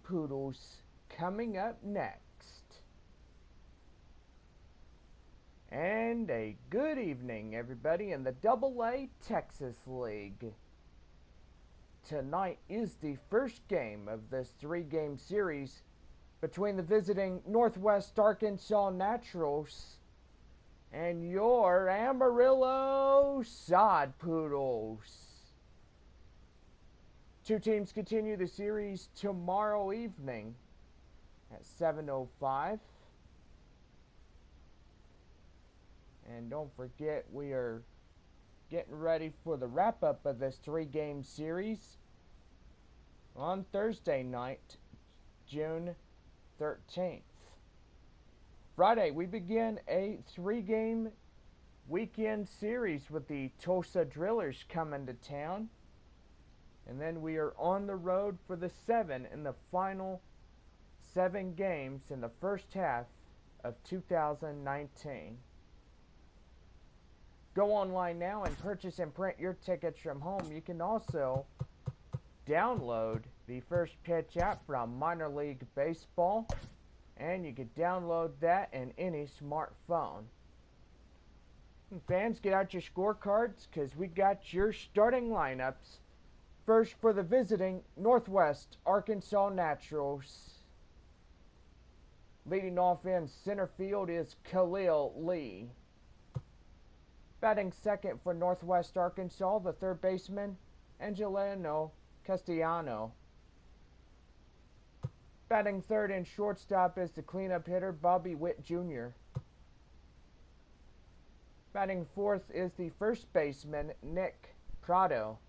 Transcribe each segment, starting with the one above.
Poodles coming up next. And a good evening, everybody, in the AA Texas League. Tonight is the first game of this three-game series between the visiting Northwest Arkansas Naturals and your Amarillo Sod Poodles. Two teams continue the series tomorrow evening at 7:05. And don't forget, we are getting ready for the wrap-up of this three-game series on Thursday night, June 13th. Friday, we begin a three-game weekend series with the Tulsa Drillers coming to town. And then we are on the road for the final 7 games in the first half of 2019. Go online now and purchase and print your tickets from home. You can also download the First Pitch app from Minor League Baseball, and you can download that in any smartphone. And fans, get out your scorecards because we got your starting lineups. First, for the visiting Northwest Arkansas Naturals. Leading off in center field is Khalil Lee. Batting second for Northwest Arkansas, the third baseman, Angeliano Castellano. Batting third and shortstop is the cleanup hitter, Bobby Witt Jr. Batting fourth is the first baseman, Nick Prado.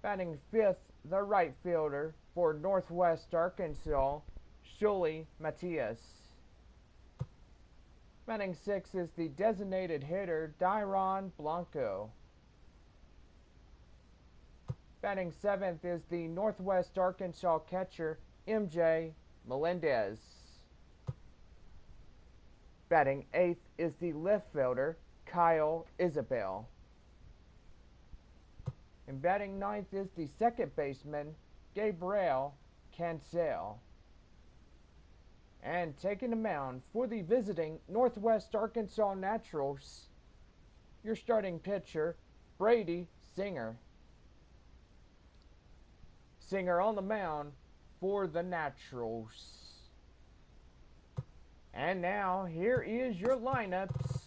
Batting fifth, the right fielder for Northwest Arkansas, Shuli Matias. Batting sixth is the designated hitter, Dairon Blanco. Batting seventh is the Northwest Arkansas catcher, MJ Melendez. Batting eighth is the left fielder, Kyle Isabel. And batting ninth is the second baseman, Gabriel Cancel. And taking the mound for the visiting Northwest Arkansas Naturals, your starting pitcher, Brady Singer. Singer on the mound for the Naturals. And now, here is your lineups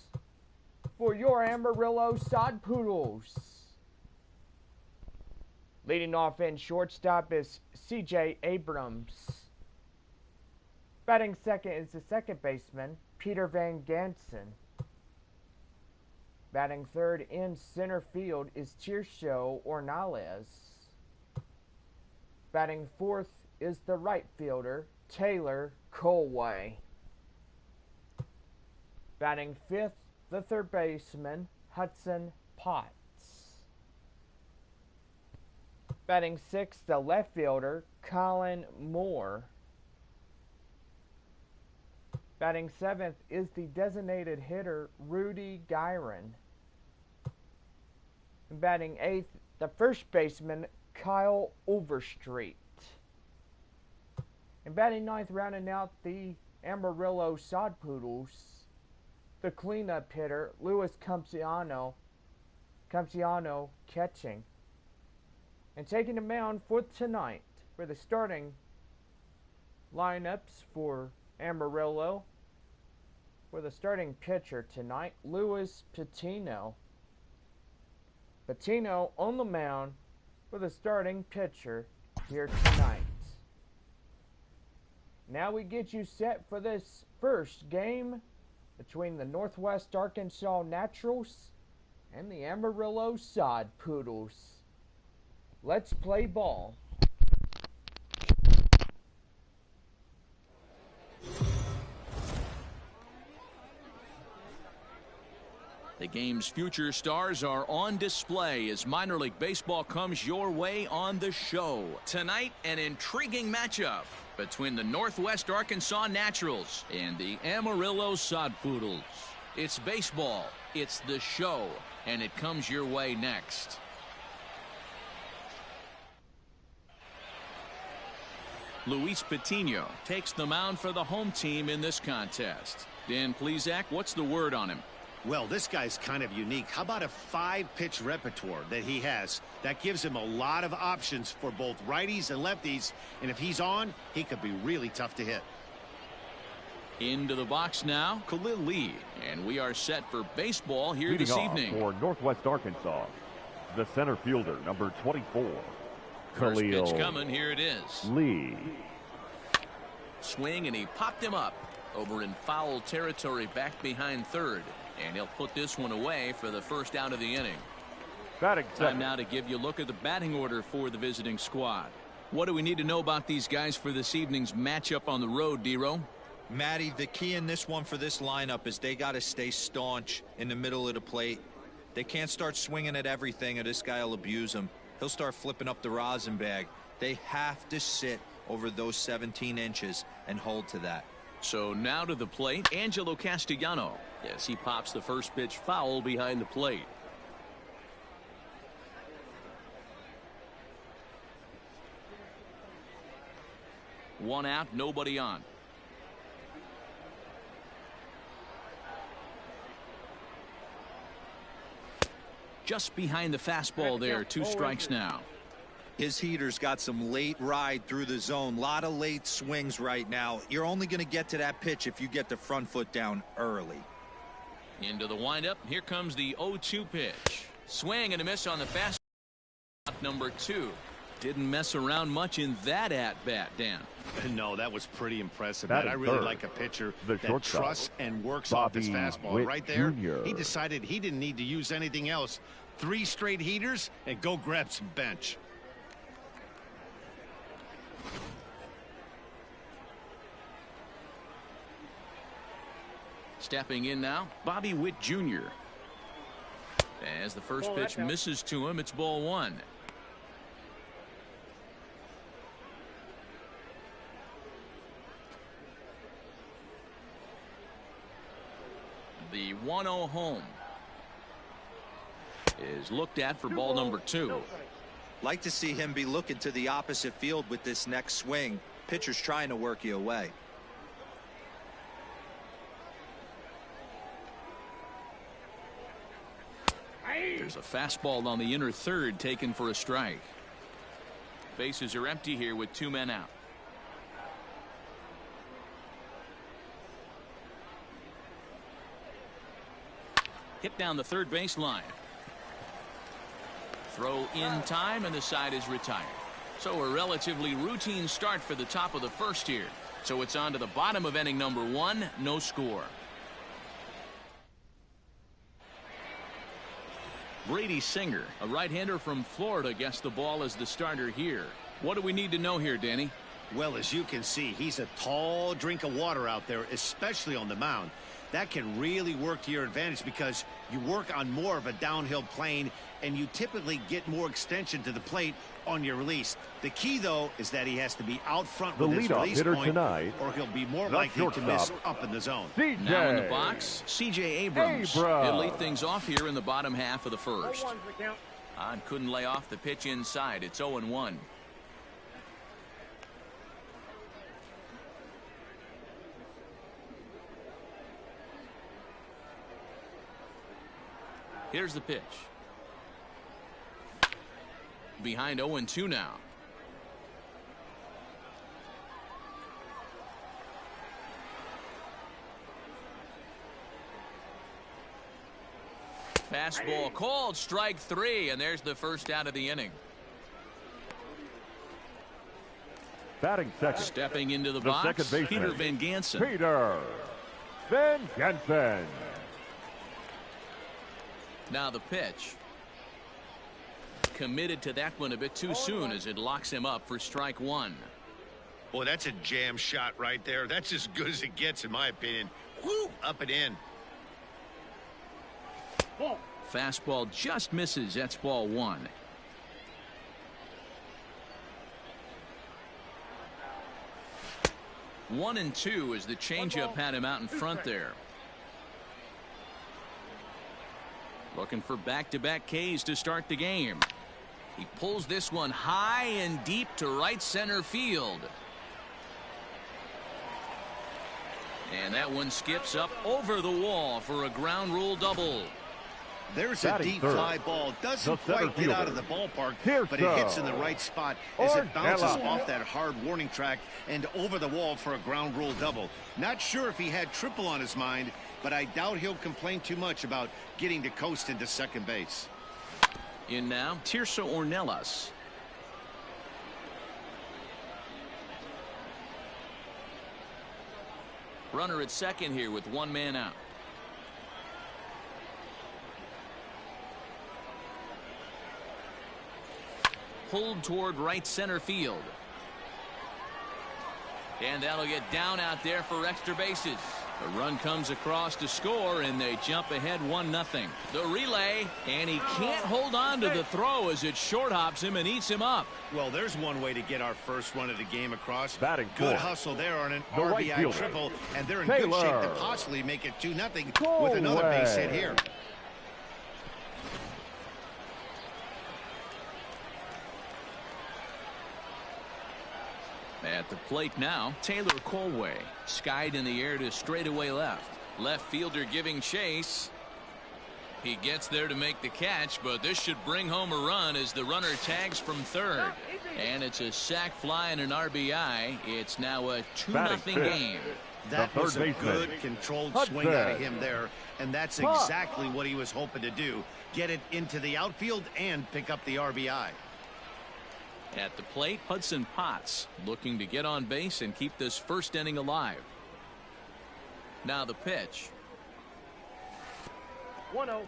for your Amarillo Sod Poodles. Leading off in shortstop is C.J. Abrams. Batting second is the second baseman, Peter Van Gansen. Batting third in center field is Tirso Ornales. Batting fourth is the right fielder, Taylor Colway. Batting fifth, the third baseman, Hudson Potts. Batting sixth, the left fielder, Colin Moore. Batting seventh is the designated hitter, Rudy Gyron. And batting eighth, the first baseman, Kyle Overstreet. And batting ninth, rounding out the Amarillo Sod Poodles, the cleanup hitter, Luis Campsiano catching. And taking the mound for tonight for the starting lineups for Amarillo. For the starting pitcher tonight, Luis Patino. Patino on the mound for the starting pitcher here tonight. Now we get you set for this first game between the Northwest Arkansas Naturals and the Amarillo Sod Poodles. Let's play ball. The game's future stars are on display as minor league baseball comes your way on the show. Tonight, an intriguing matchup between the Northwest Arkansas Naturals and the Amarillo Sod Poodles. It's baseball, it's the show, and it comes your way next. Luis Patino takes the mound for the home team in this contest. Dan Plesac, what's the word on him? Well, this guy's kind of unique. How about a 5-pitch repertoire that he has? That gives him a lot of options for both righties and lefties. And if he's on, he could be really tough to hit. Into the box now, Khalil Lee. And we are set for baseball here this evening. For Northwest Arkansas, the center fielder, number 24. First Khalil pitch coming. Here it is. Lee. Swing, and he popped him up over in foul territory back behind third. And he'll put this one away for the first out of the inning. Time now to give you a look at the batting order for the visiting squad. What do we need to know about these guys for this evening's matchup on the road, D-Row? Matty, the key in this one for this lineup is they got to stay staunch in the middle of the plate. They can't start swinging at everything or this guy will abuse them. He'll start flipping up the rosin bag. They have to sit over those 17 inches and hold to that. So now to the plate, Angelo Castellano. Yes, he pops the first pitch foul behind the plate. One out, nobody on. Just behind the fastball there, 2 strikes now. His heater's got some late ride through the zone. A lot of late swings right now. You're only going to get to that pitch if you get the front foot down early. Into the windup. Here comes the 0-2 pitch. Swing and a miss on the fastball. Number 2. Didn't mess around much in that at-bat, Dan. No, that was pretty impressive. Batting I really third, like a pitcher the that shortstop, trusts and works Bobby off his fastball. Witt Right there, Jr. he decided he didn't need to use anything else. 3 straight heaters and go grab some bench. Stepping in now, Bobby Witt Jr. As the first pitch misses to him, it's ball 1. The 1-0 home is looked at for ball number 2. Like to see him be looking to the opposite field with this next swing. Pitcher's trying to work you away. There's a fastball on the inner third taken for a strike. Bases are empty here with 2 men out. Hit down the third base line. Throw in time, and the side is retired. So a relatively routine start for the top of the first here. So it's on to the bottom of inning number 1. No score. Brady Singer, a right-hander from Florida, gets the ball as the starter here. What do we need to know here, Danny? Well, as you can see, he's a tall drink of water out there, especially on the mound. That can really work to your advantage because you work on more of a downhill plane and you typically get more extension to the plate on your release. The key, though, is that he has to be out front with his release hitter point, tonight, or he'll be more likely to miss up in the zone. Now in the box, C.J. Abrams. He'll lead things off here in the bottom half of the first. Odd couldn't lay off the pitch inside. It's 0-1. Here's the pitch. Behind 0-2 now. Fastball called, strike 3, and there's the first out of the inning. Batting second. Stepping into the box, Peter Van Gansen. Peter Van Gansen. Now the pitch. Committed to that one a bit too soon as it locks him up for strike 1. Boy, that's a jam shot right there. That's as good as it gets, in my opinion. Woo, up and in. Fastball just misses. That's ball 1. One and 2 as the changeup had him out in front there. Looking for back-to-back Ks to start the game. He pulls this one high and deep to right center field. And that one skips up over the wall for a ground rule double. There's a deep fly ball. Doesn't quite get out of the ballpark, but it hits in the right spot as it bounces off that hard warning track and over the wall for a ground rule double. Not sure if he had triple on his mind, but I doubt he'll complain too much about getting to coast into second base. In now, Tirso Ornelas. Runner at second here with one man out. Pulled toward right center field. And that'll get down out there for extra bases. A run comes across to score, and they jump ahead 1-0. The relay, and he can't hold on to the throw as it short hops him and eats him up. Well, there's one way to get our first run of the game across. Batting good fourth. Hustle there on an The right RBI fielder, triple, and they're in Taylor. good shape to possibly make it 2-0 with another base hit here. At the plate now, Taylor Colway. Skied in the air to straightaway left. Left fielder giving chase. He gets there to make the catch, but this should bring home a run as the runner tags from third. And it's a sac fly and an RBI. It's now a 2-0 game. That was a good controlled swing out of him there, and that's exactly what he was hoping to do. Get it into the outfield and pick up the RBI. At the plate, Hudson Potts looking to get on base and keep this first inning alive. Now the pitch. 1-0.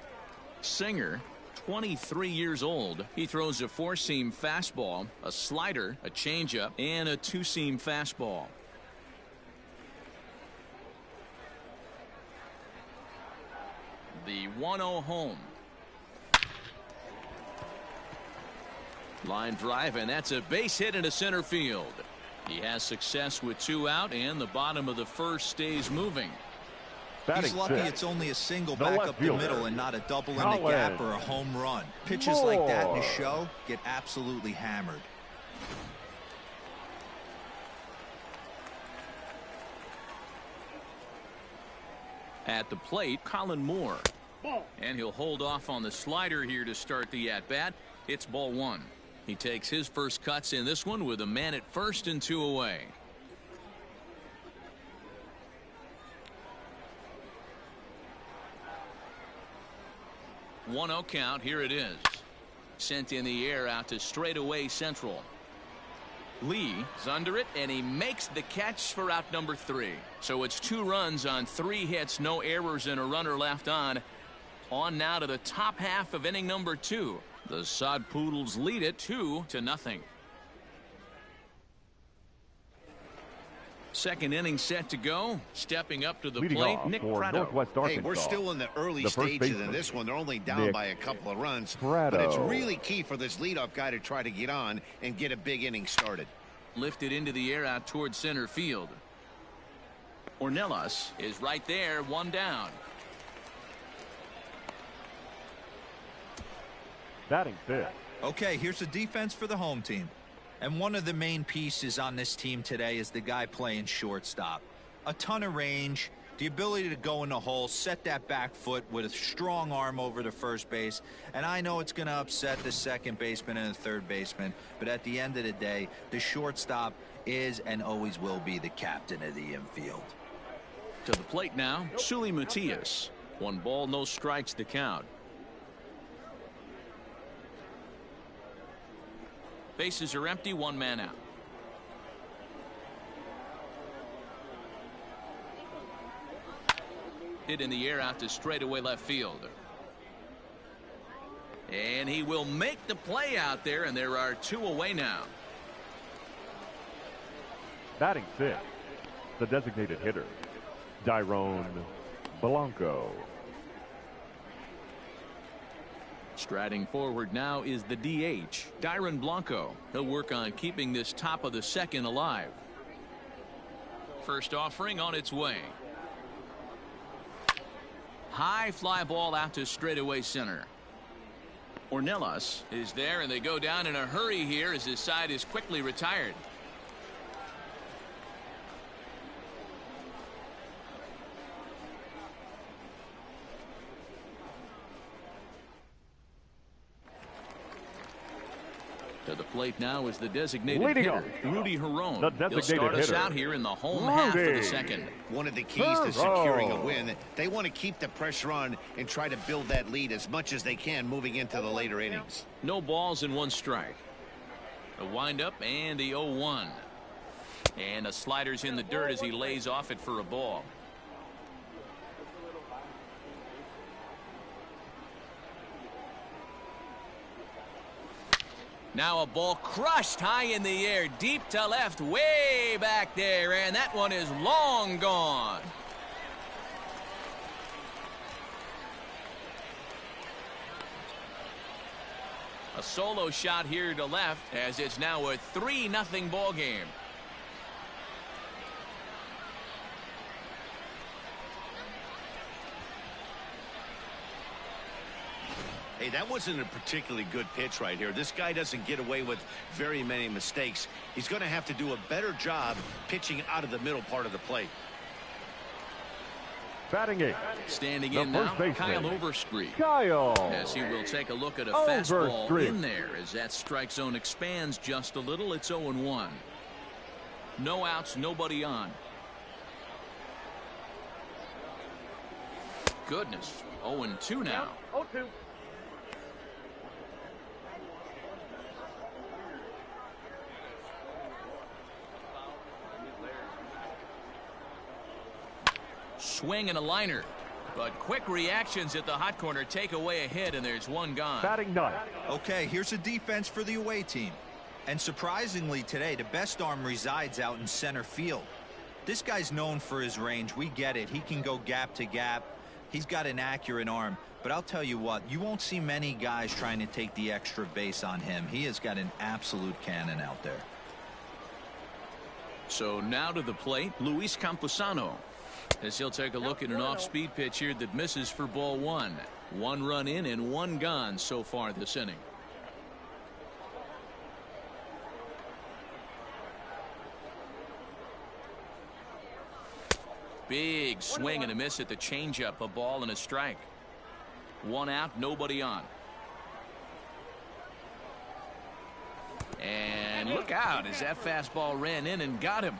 Singer, 23 years old. He throws a four-seam fastball, a slider, a changeup, and a two-seam fastball. The 1-0 home. Line drive, and that's a base hit into center field. He has success with two out, and the bottom of the first stays moving. He's lucky it's only a single back up the middle and not a double in the gap or a home run. Pitches like that in a show get absolutely hammered. At the plate, Colin Moore. And he'll hold off on the slider here to start the at-bat. It's ball one. He takes his first cuts in this one with a man at first and two away. 1-0 count. Here it is. Sent in the air out to straightaway central. Lee is under it, and he makes the catch for out number 3. So it's 2 runs on 3 hits, no errors, and a runner left on. On now to the top half of inning number 2. The Sod Poodles lead it 2-0. Second inning set to go. Stepping up to the plate, Nick Prado. Hey, we're still in the early stages in this one. They're only down by a couple of runs. But it's really key for this leadoff guy to try to get on and get a big inning started. Lifted into the air out towards center field. Ornelas is right there, 1 down. Batting fifth. Okay, here's the defense for the home team. And one of the main pieces on this team today is the guy playing shortstop. A ton of range, the ability to go in the hole, set that back foot with a strong arm over to first base. And I know it's going to upset the second baseman and the third baseman, but at the end of the day, the shortstop is and always will be the captain of the infield. To the plate now, Suli Matias. 1 ball, no strikes to count. Bases are empty, 1 man out. Hit in the air out to straightaway left field. And he will make the play out there, and there are 2 away now. Batting fifth, the designated hitter, Dyrone Blanco. Striding forward now is the DH, Dyrone Blanco. He'll work on keeping this top of the second alive. First offering on its way. High fly ball out to straightaway center. Ornelas is there, and they go down in a hurry here as his side is quickly retired. At the plate now is the designated Leading hitter, off, Rudy Herron. the He'll designated start us hitter, out here in the home half of the Rudy. second. One of the keys to securing a win, they want to keep the pressure on and try to build that lead as much as they can moving into the later innings. No balls and one strike. A windup and the 0-1. And a slider's in the dirt as he lays off it for a ball. Now a ball crushed high in the air, deep to left, way back there, and that one is long gone. A solo shot here to left as it's now a 3-0 ball game. Hey, that wasn't a particularly good pitch right here. This guy doesn't get away with very many mistakes. He's going to have to do a better job pitching out of the middle part of the plate. Batting eight. Standing the in now, baseman, Kyle Overstreet. Kyle. As he will take a look at a Overstreet. fastball in there as that strike zone expands just a little. It's 0-1. No outs, nobody on. Goodness, 0-2 now. 0-2. Swing and a liner. But quick reactions at the hot corner take away a hit, and there's one gone. Batting ninth. Okay, here's a defense for the away team. And surprisingly today, the best arm resides out in center field. This guy's known for his range. We get it. He can go gap to gap. He's got an accurate arm. But I'll tell you what, you won't see many guys trying to take the extra base on him. He has got an absolute cannon out there. So now to the plate, Luis Campusano. As he'll take a look at an off-speed pitch here that misses for ball one. One run in and one gone so far this inning. Big swing and a miss at the changeup. A ball and a strike. One out, nobody on. And look out as that fastball ran in and got him.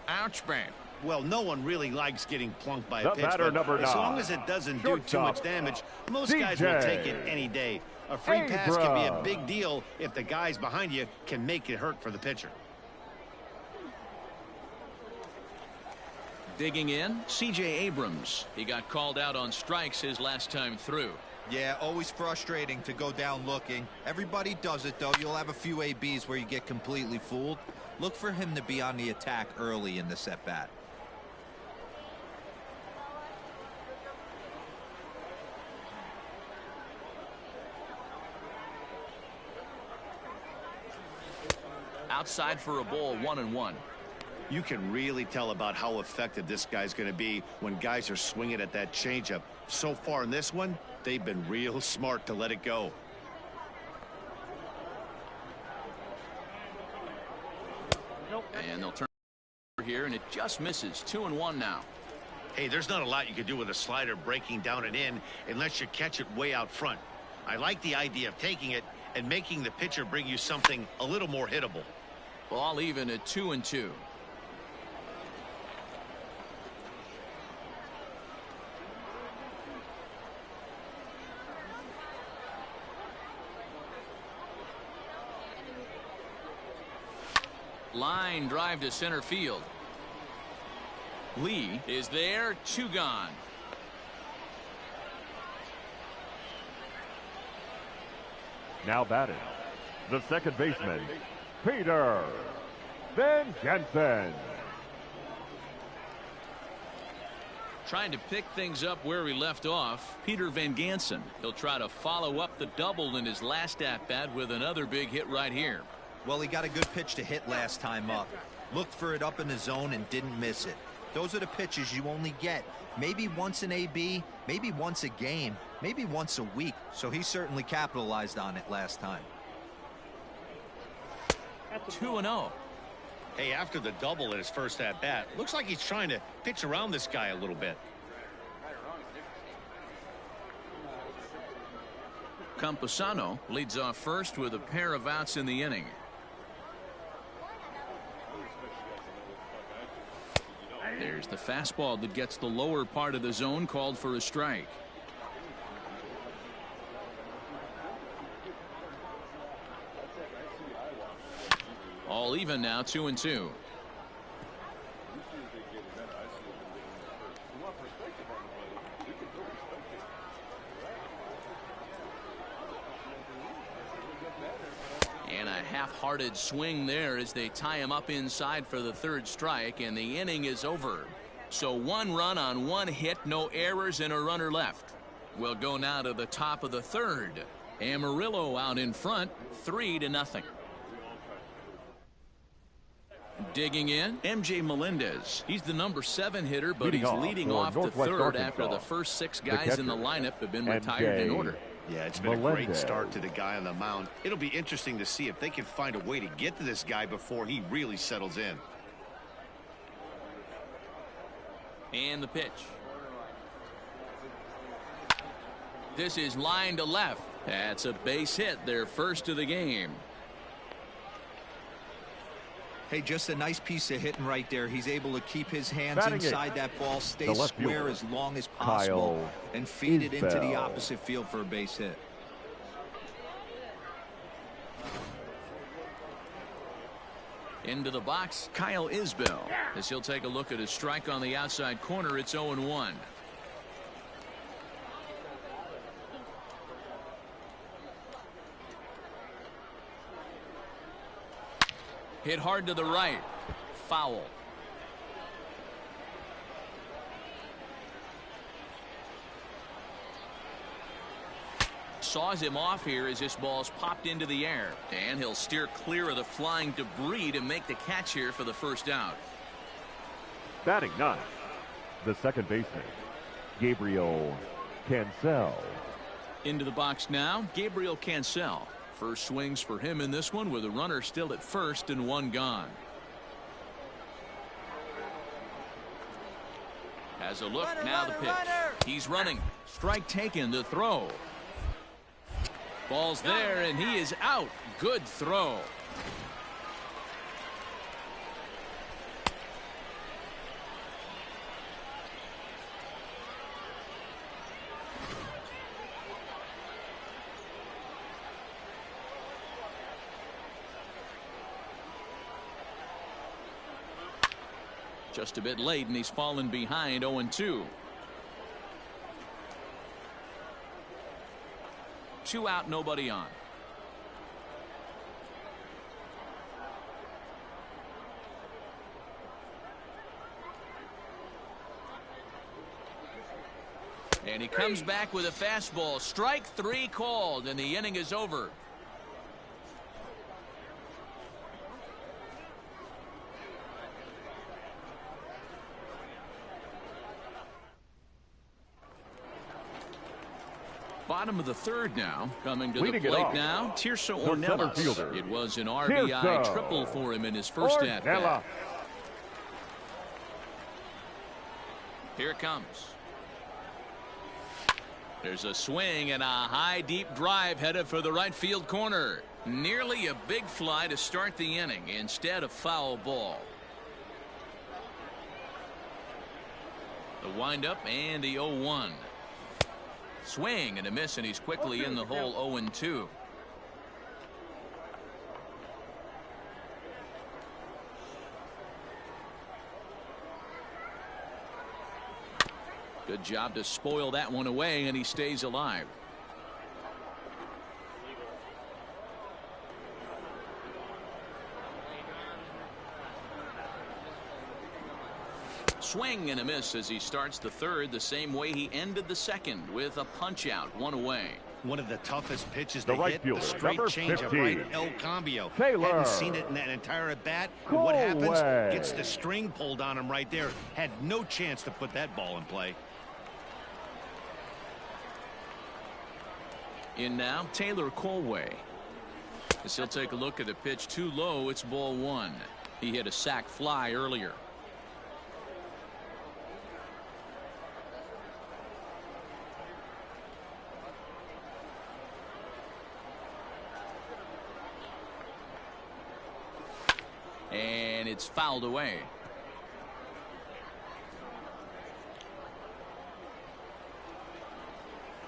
Ouch, bang. Well, no one really likes getting plunked by a The pitch, batter, but number as 9. long as it doesn't do too much Shortstop, damage, most guys will take it any day. A free pass can be a big deal if the guys behind you can make it hurt for the pitcher. Digging in, C.J. Abrams. He got called out on strikes his last time through. Yeah, always frustrating to go down looking. Everybody does it, though. You'll have a few ABs where you get completely fooled. Look for him to be on the attack early in the at-bat. Outside for a ball, 1-1. You can really tell about how effective this guy's going to be when guys are swinging at that changeup. So far in this one, they've been real smart to let it go. And they'll turn here, and it just misses. 2-1 now. Hey, there's not a lot you can do with a slider breaking down and in unless you catch it way out front. I like the idea of taking it and making the pitcher bring you something a little more hittable. Ball even at 2-2. Line drive to center field. Lee is there, 2 gone. Now batting, the second baseman, Peter Van Jensen. Trying to pick things up where he left off, Peter Van Jensen. He'll try to follow up the double in his last at-bat with another big hit right here. Well, he got a good pitch to hit last time up. Looked for it up in the zone and didn't miss it. Those are the pitches you only get maybe once in AB, maybe once a game, maybe once a week. So he certainly capitalized on it last time. 2-0. Hey, after the double in his first at-bat, looks like he's trying to pitch around this guy a little bit. Campusano leads off first with a pair of outs in the inning. Here's the fastball that gets the lower part of the zone called for a strike. All even now, 2-2. And a half-hearted swing there as they tie him up inside for the third strike, and the inning is over. So 1 run on 1 hit, no errors, and a runner left. We'll go now to the top of the third. Amarillo out in front, 3-0. Digging in, MJ Melendez. He's the number 7 hitter, but he's leading off the third after the first 6 guys in the lineup have been retired in order. Yeah, it's been a great start to the guy on the mound. It'll be interesting to see if they can find a way to get to this guy before he really settles in. And the pitch. This is line to left. That's a base hit, their first of the game. Hey, just a nice piece of hitting right there. He's able to keep his hands Batting inside that ball, stay square as long as Kyle possible, and feed it into the Isbell. opposite field for a base hit. Into the box, Kyle Isbell. As he'll take a look at his strike on the outside corner, it's 0-1. Hit hard to the right. Foul. Saws him off here as this ball's popped into the air. And he'll steer clear of the flying debris to make the catch here for the first out. Batting 9, the second baseman, Gabriel Cancel. Into the box now, Gabriel Cancel. First swings for him in this one with a runner still at first and 1 gone. Has a look, now the pitch. He's running. Strike taken, the throw. Ball's there and he is out. Good throw. Just a bit late, and he's fallen behind 0-2. 2 out, nobody on. And he comes back with a fastball. Strike 3 called, and the inning is over. Bottom of the third now. Coming to the plate now, Tirso Ornelas. It was an RBI triple for him in his first at-bat. Here it comes. There's a swing and a high deep drive headed for the right field corner. Nearly a big fly to start the inning. Instead, a foul ball. The windup and the 0-1. Swing and a miss, and he's quickly in the hole. 0-2. Good job to spoil that one away, and he stays alive. Swing and a miss as he starts the third the same way he ended the second, with a punch out, 1 away. One of the toughest pitches The to right hit, fielder, the straight number change of 15, right El Cambio. Taylor. Hadn't seen it in that entire at bat. And what happens? Gets the string pulled on him right there. Had no chance to put that ball in play. In now, Taylor Colway. As he'll take a look at the pitch too low, it's ball 1. He hit a sac fly earlier. And it's fouled away.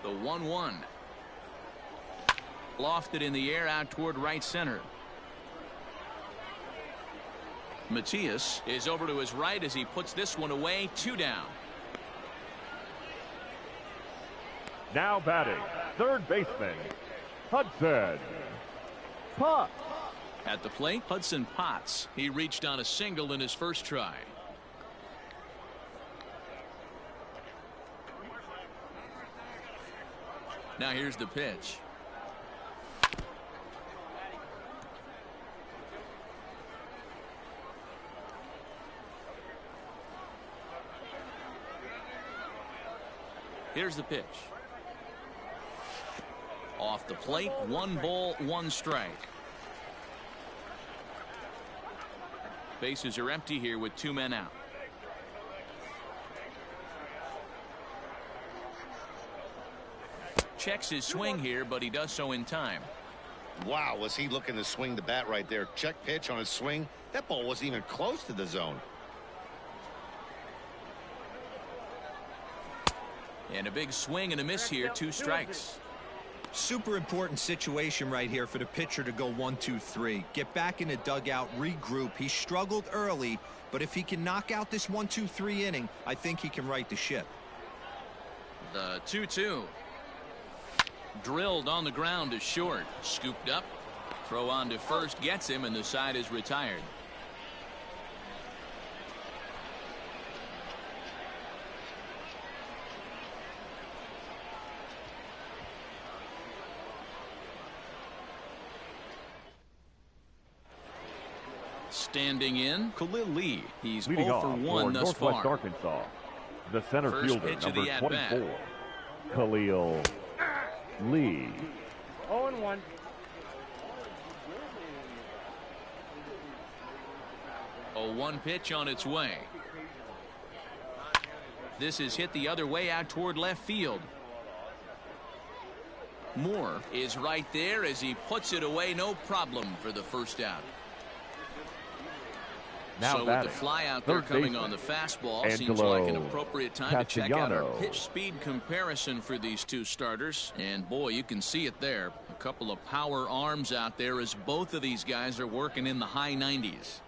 The 1-1. Lofted in the air out toward right center. Matias is over to his right as he puts this one away. 2 down. Now batting, third baseman, Hudson Potts. At the plate, Hudson Potts. He reached on a single in his first try. Now here's the pitch. Here's the pitch. Off the plate, 1 ball, 1 strike. Bases are empty here with 2 men out. Checks his swing here, but he does so in time. Wow, was he looking to swing the bat right there? Check pitch on his swing. That ball wasn't even close to the zone. And a big swing and a miss here. 2 strikes. Super important situation right here for the pitcher to go 1-2-3. Get back in the dugout, regroup. He struggled early, but if he can knock out this 1-2-3 inning, I think he can right the ship. The 2-2. Drilled on the ground to short. Scooped up. Throw on to first gets him, and the side is retired. Standing in, Khalil Lee. He's Leading 0 off for 1 thus Northwest far. Arkansas, the center First fielder, pitch of number the at-bat. 24, Khalil Lee. 0-1. A 1 pitch on its way. This is hit the other way out toward left field. Moore is right there as he puts it away. No problem for the first out. Now so batting, with the fly out there coming baseman, on the fastball, seems Angelo like an appropriate time to check out our Castellanos. pitch speed comparison for these 2 starters. And boy, you can see it there. A couple of power arms out there as both of these guys are working in the high 90s.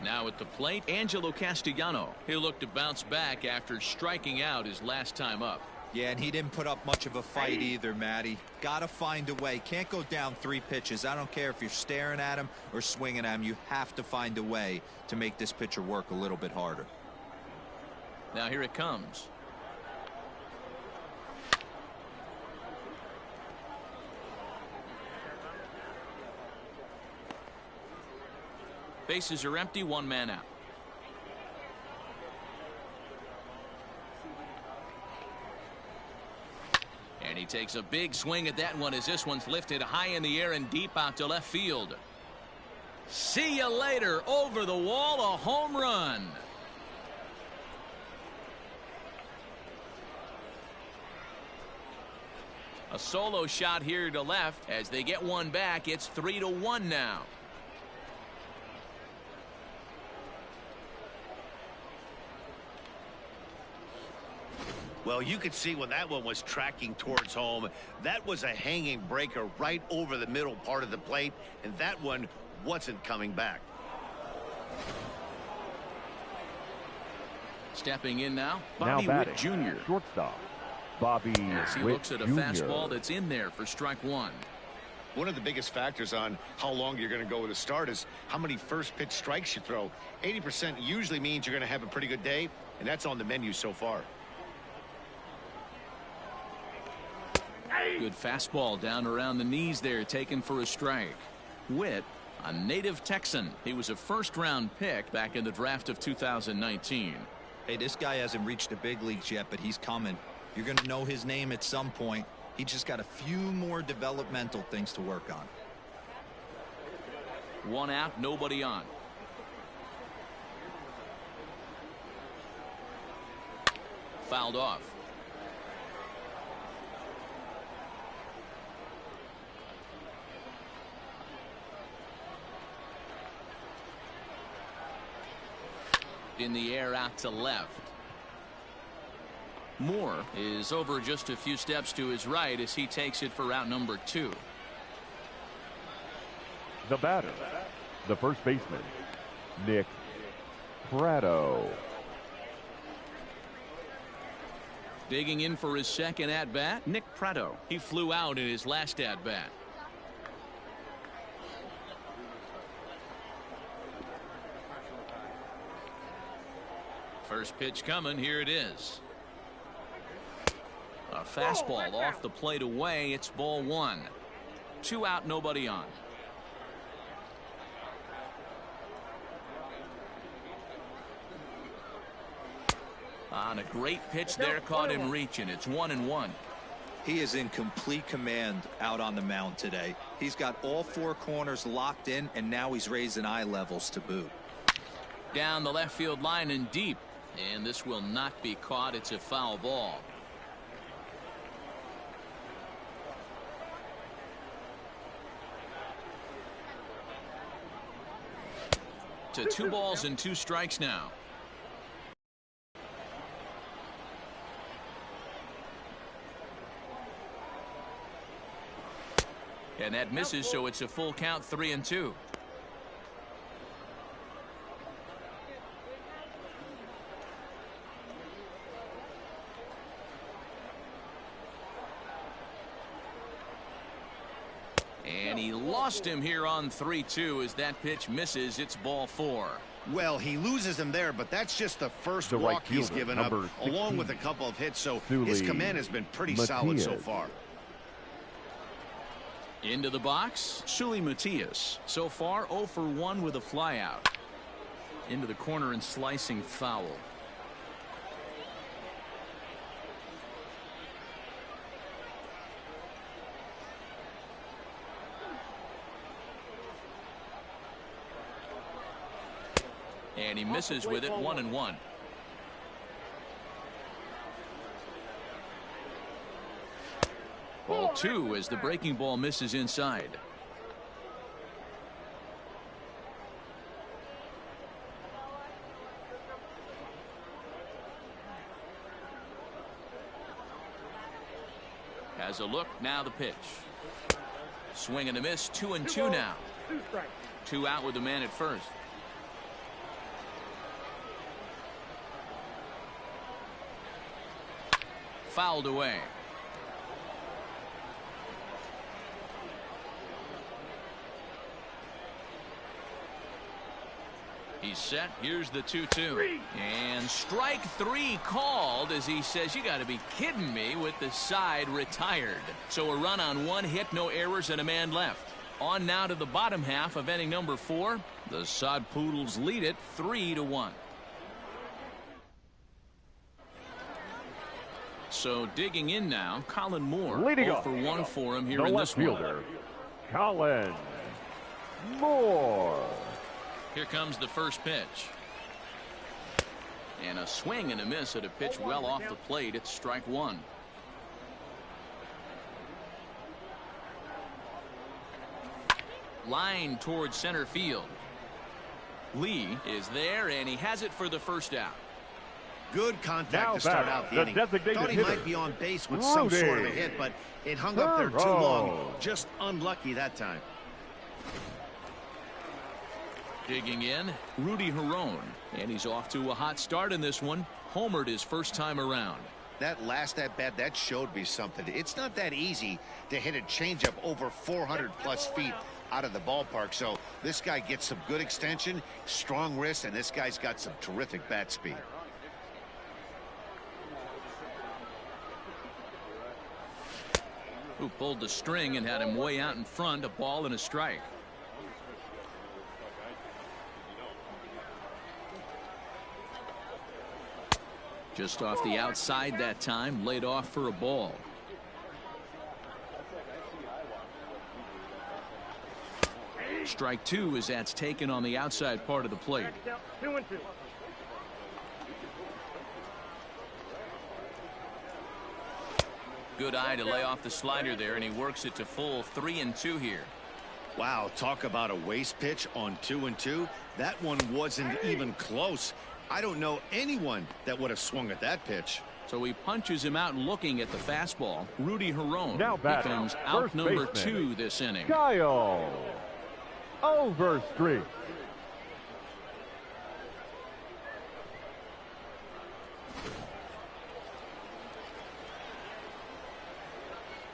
Now at the plate, Angelo Castellanos. He'll look to bounce back after striking out his last time up. Yeah, and he didn't put up much of a fight either, Matty. Gotta find a way. Can't go down 3 pitches. I don't care if you're staring at him or swinging at him. You have to find a way to make this pitcher work a little bit harder. Now here it comes. Bases are empty, 1 man out. And he takes a big swing at that one as this one's lifted high in the air and deep out to left field. See you later. Over the wall, a home run. A solo shot here to left as they get 1 back. It's 3-1 now. Well, you could see when that one was tracking towards home, that was a hanging breaker right over the middle part of the plate, and that one wasn't coming back. Stepping in now, Now Bobby batting, Witt Jr. shortstop, Bobby As he Witt looks at a Jr. fastball that's in there for strike 1. One of the biggest factors on how long you're going to go with a start is how many first pitch strikes you throw. 80% usually means you're going to have a pretty good day, and that's on the menu so far. Good fastball down around the knees there, taken for a strike. Witt, a native Texan. He was a first-round pick back in the draft of 2019. Hey, this guy hasn't reached the big leagues yet, but he's coming. You're going to know his name at some point. He just got a few more developmental things to work on. 1 out, nobody on. Fouled off. In the air out to left. Moore is over just a few steps to his right as he takes it for out number 2. The batter, the first baseman, Nick Prado. Digging in for his second at-bat, Nick Prado. He flew out in his last at-bat. First pitch coming. Here it is. A fastball off the plate away. It's ball 1. 2 out, nobody on. On a great pitch there, caught him reaching. It's 1-1. He is in complete command out on the mound today. He's got all 4 corners locked in, and now he's raising eye levels to boot. Down the left field line and deep. And this will not be caught. It's a foul ball. To 2 balls and 2 strikes now. And that misses, so it's a full count, 3-2. And he lost him here on 3-2 as that pitch misses. It's ball 4. Well, he loses him there, but that's just the first The right walk he's fielder, given up, number 16, along with a couple of hits, so Sully his command has been pretty solid so Matias. far. Into the box, Sully Matias. So far, 0 for 1 with a flyout. Into the corner and slicing foul. And he misses with it, 1-1. Ball 2 as the breaking ball misses inside. Has a look, now the pitch. Swing and a miss, 2-2 now. 2 out with the man at first. Fouled away. He's set. Here's the 2-2. And strike 3 called as he says, you got to be kidding me, with the side retired. So a run on 1 hit, no errors, and a man left. On now to the bottom half of inning number 4. The Sod Poodles lead it 3-1. So digging in now, Colin Moore. Leading 0 off for 1 for him here the in left this fielder, one. Colin Moore. Here comes the first pitch. And a swing and a miss at a pitch well off the plate. It's strike 1. Line towards center field. Lee is there, and he has it for the first out. Good contact Now to start batter, out the the inning. designated Thought he hitter, might be on base with some sort of a Rudy hit, but it hung up there too long. Hero. Just unlucky that time. Digging in, Rudy Herone. And he's off to a hot start in this one. Homered his first time around. That last at-bat, that showed me something. It's not that easy to hit a changeup over 400-plus feet out of the ballpark. So this guy gets some good extension, strong wrist, and this guy's got some terrific bat speed. Who pulled the string and had him way out in front, a ball and a strike. Just off the outside that time, laid off for a ball. Strike 2 as that's taken on the outside part of the plate. 2-2. Good eye to lay off the slider there, and he works it to full 3-2 here. Wow, talk about a waste pitch on 2-2. That one wasn't even close. I don't know anyone that would have swung at that pitch. So he punches him out looking at the fastball. Rudy Herron Now batting, becomes out first number baseman, 2 this inning. Kyle Overstreet.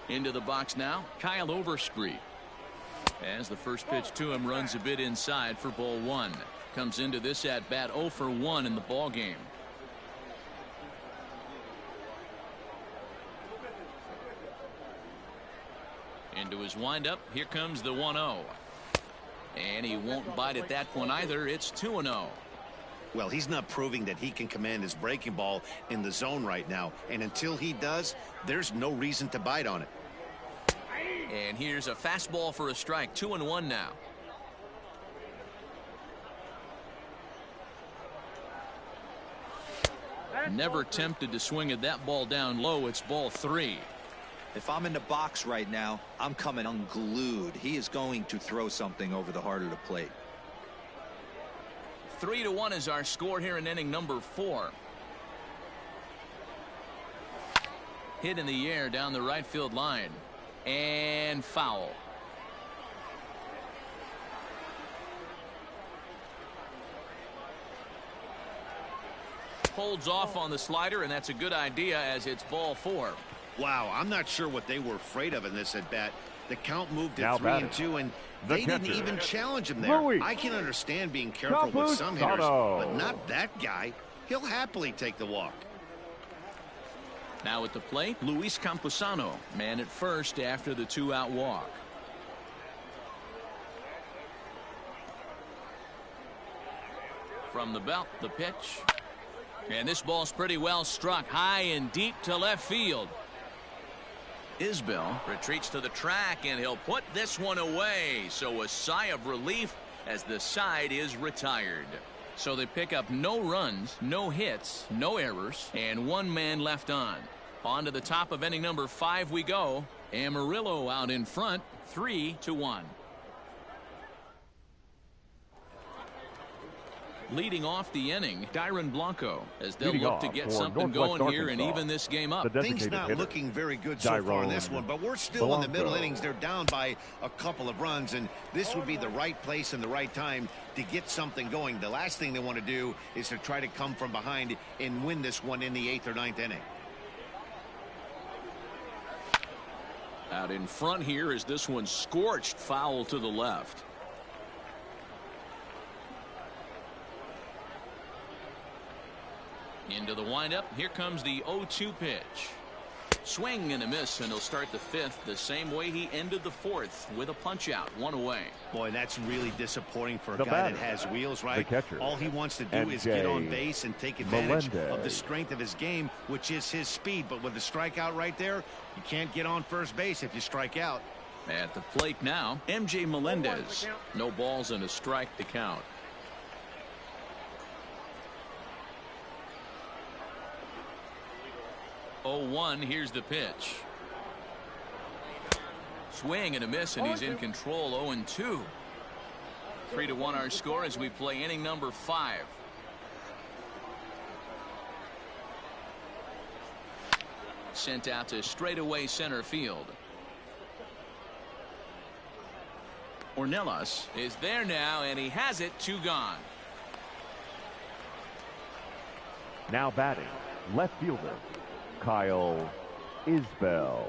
Into the box now, Kyle Overstreet. As the first pitch to him runs a bit inside for ball 1. Comes into this at bat 0 for 1 in the ball game. Into his windup, here comes the 1-0. And he won't bite at that one either. It's 2-0. Well, he's not proving that he can command his breaking ball in the zone right now. And until he does, there's no reason to bite on it. And here's a fastball for a strike. 2-1 now. Never tempted to swing at that ball down low. It's ball 3. If I'm in the box right now, I'm coming unglued. He is going to throw something over the heart of the plate. 3-1 is our score here in inning number 4. Hit in the air down the right field line. And foul. Holds off on the slider, and that's a good idea as it's ball 4. Wow, I'm not sure what they were afraid of in this at bat. The count moved Now to 3-2, and the they didn't catcher, even challenge him there. Luis I can understand being careful with some hitters, Campusano. but not that guy. He'll happily take the walk. Now at the plate, Luis Campusano, man at first after the 2-out walk. From the belt, the pitch. And this ball's pretty well struck high and deep to left field. Isbell retreats to the track, and he'll put this one away. So a sigh of relief as the side is retired. So they pick up no runs, no hits, no errors, and 1 man left on. On to the top of inning number 5 we go. Amarillo out in front, 3-1. Leading off the inning, Dyron Blanco, as they'll Leading look to off get for something Northwest going here and Arkansas, even this game up. the Things not hitter, looking very good so far in this one, but we're still in the middle innings. They're down by a couple of runs, and this would be the right place and the right time to get something going. The last thing they want to do is to try to come from behind and win this one in the 8th or 9th inning. Out in front here is this one scorched foul to the left. Into the windup. Here comes the 0-2 pitch. Swing and a miss, and he'll start the 5th the same way he ended the 4th with a punch out, 1 away. Boy, that's really disappointing for a The guy batter, that has wheels, right? the catcher, All he wants to do is get on base and take advantage of the strength of his game, which is his speed. But with the strikeout right there, you can't get on first base if you strike out. At the plate now, MJ Melendez. No balls and a strike to count. Oh, 1, here's the pitch. Swing and a miss, and he's in control. 0-2. 3-1 our score as we play inning number 5. Sent out to straightaway center field. Ornelas is there now, and he has it. 2 gone. Now batting, left fielder, Kyle Isbell.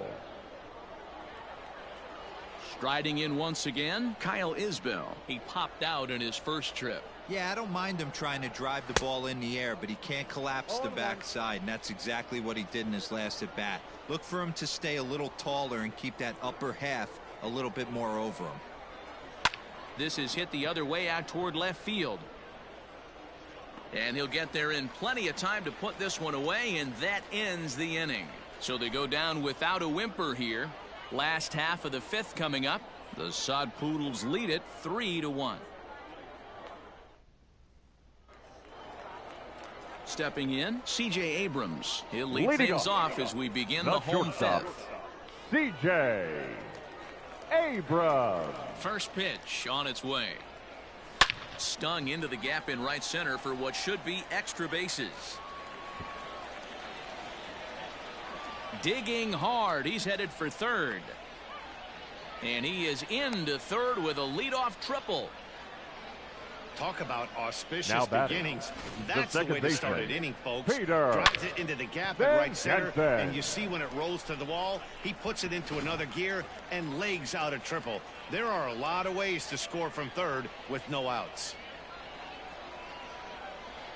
Striding in once again, Kyle Isbell. He popped out in his first trip. Yeah, I don't mind him trying to drive the ball in the air, but he can't collapse the backside, and that's exactly what he did in his last at bat. Look for him to stay a little taller and keep that upper half a little bit more over him. This is hit the other way out toward left field. And he'll get there in plenty of time to put this one away, and that ends the inning. So they go down without a whimper here. Last half of the 5th coming up. The Sod Poodles lead it 3-1. Stepping in, C.J. Abrams. He'll lead Leading things off as we begin the home shortstop, 5th. C.J. Abrams. First pitch on its way. Stung into the gap in right center for what should be extra bases. digging hard. He's headed for third. And he is into third with a leadoff triple. Talk about auspicious beginnings. That's the way to start an inning, folks. Peter drives it into the gap at right center, and you see when it rolls to the wall, he puts it into another gear and legs out a triple. There are a lot of ways to score from third with no outs.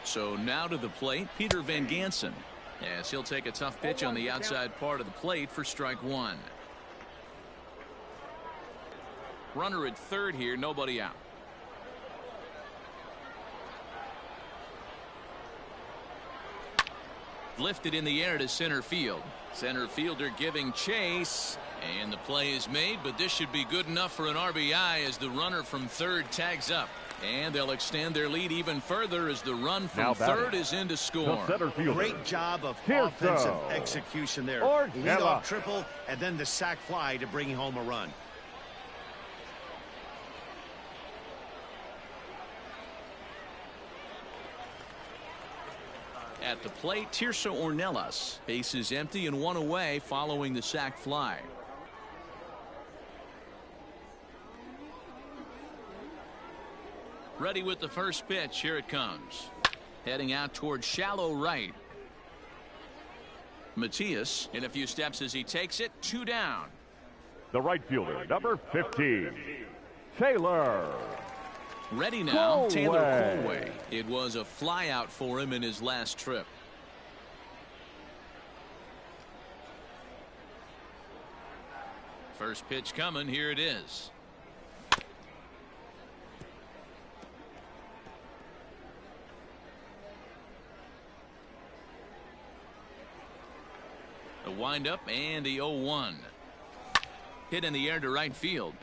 So now to the plate, Peter Van Gansen, as he'll take a tough pitch on the outside part of the plate for strike one. Runner at third here, nobody out. Lifted in the air to center field. Center fielder giving chase, and the play is made, but this should be good enough for an RBI as the runner from third tags up. And they'll extend their lead even further as the run from third is in to score. Great job of offensive execution there. Leadoff triple and then the sac fly to bring home a run. At the plate, Tirso Ornelas. Base is empty and one away following the sac fly. Ready with the first pitch. Here it comes. Heading out towards shallow right. Matias in a few steps as he takes it. 2 down. The right fielder, number 15, Taylor. Ready now, Taylor Colway. It was a fly out for him in his last trip. First pitch coming. Here it is. The windup and the 0-1. Hit in the air to right field.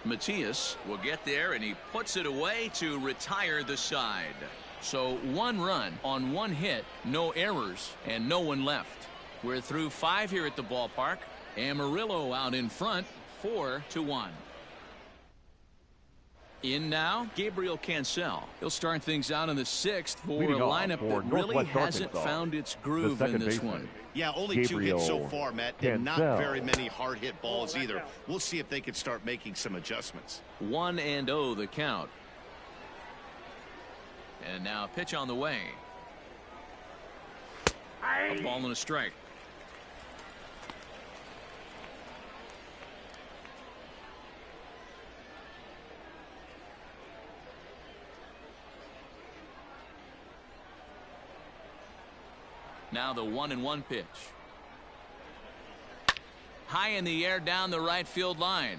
Matias will get there, and he puts it away to retire the side. So 1 run on 1 hit, no errors, and no one left. We're through 5 here at the ballpark. Amarillo out in front, 4-1. In now, Gabriel Cancel. He'll start things out in the 6th for a lineup that really hasn't found its groove in this one. Yeah, only 2 hits so far, Matt, and not very many hard hit balls either. We'll see if they can start making some adjustments. 1-0 the count. And now pitch on the way. A ball and a strike. Now the 1-1 pitch. High in the air down the right field line.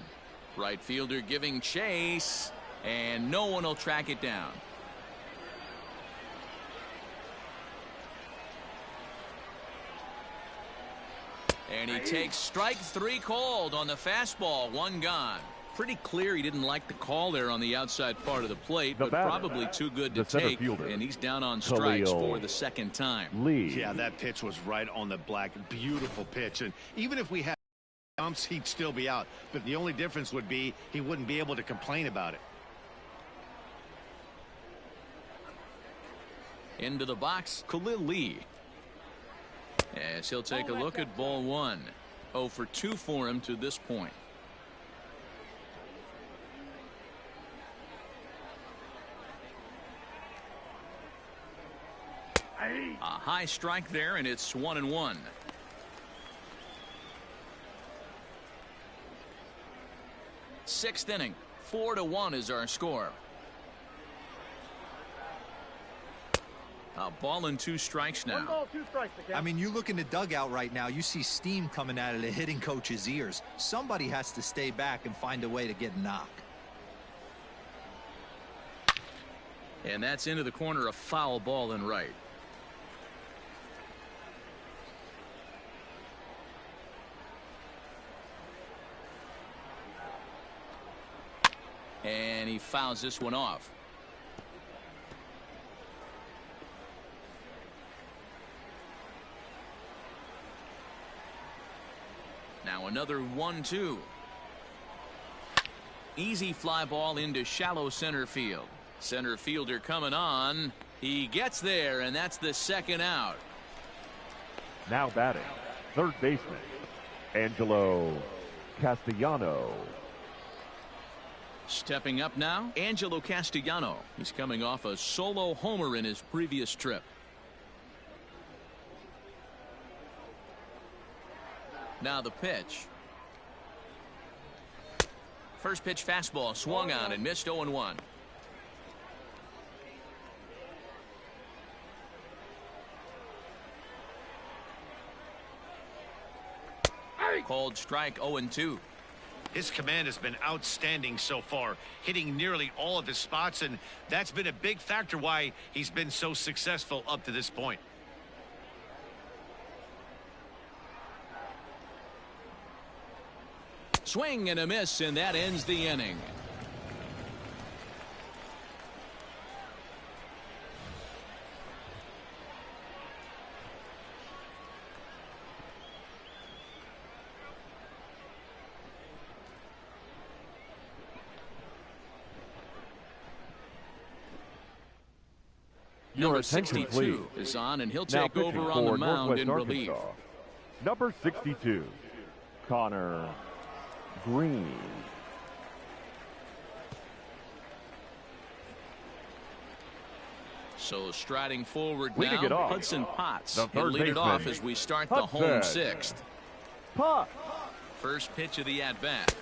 Right fielder giving chase, and no one will track it down. And he takes strike 3 called on the fastball. 1 gone. Pretty clear he didn't like the call there on the outside part of the plate, but probably too good to take, and he's down on strikes for the 2nd time. Yeah, that pitch was right on the black. Beautiful pitch, and even if we had bumps, he'd still be out, but the only difference would be he wouldn't be able to complain about it. Into the box, Khalil Lee. As he'll take a look at ball 1. 0 for 2 for him to this point. A high strike there, and it's 1-1. Sixth inning, 4-1 is our score. A ball and 2 strikes now. 1 ball, 2 strikes again. I mean, you look in the dugout right now, you see steam coming out of the hitting coach's ears. Somebody has to stay back and find a way to get a knock. And that's into the corner, a foul ball and right. And he fouls this one off. Now another 1-2. Easy fly ball into shallow center field. Center fielder coming on, He gets there, and that's the second out. Now batting, third baseman, Angelo Castellano. Stepping up now, Angelo Castellano. He's coming off a solo homer in his previous trip. Now the pitch. First pitch fastball swung on and missed 0-1. Called strike 0-2. His command has been outstanding so far, hitting nearly all of his spots, and that's been a big factor why he's been so successful up to this point. Swing and a miss, and that ends the inning. Your Number attention, 62 please. is on, and he'll Now take over pitching on the for mound in Northwest relief. Arkansas, number 62, Connor Green. So striding forward Leading it now, off, Hudson Potts. the He'll third lead it off baseman, as we start the home Hudson sixth. Potts. First pitch of the at-bat.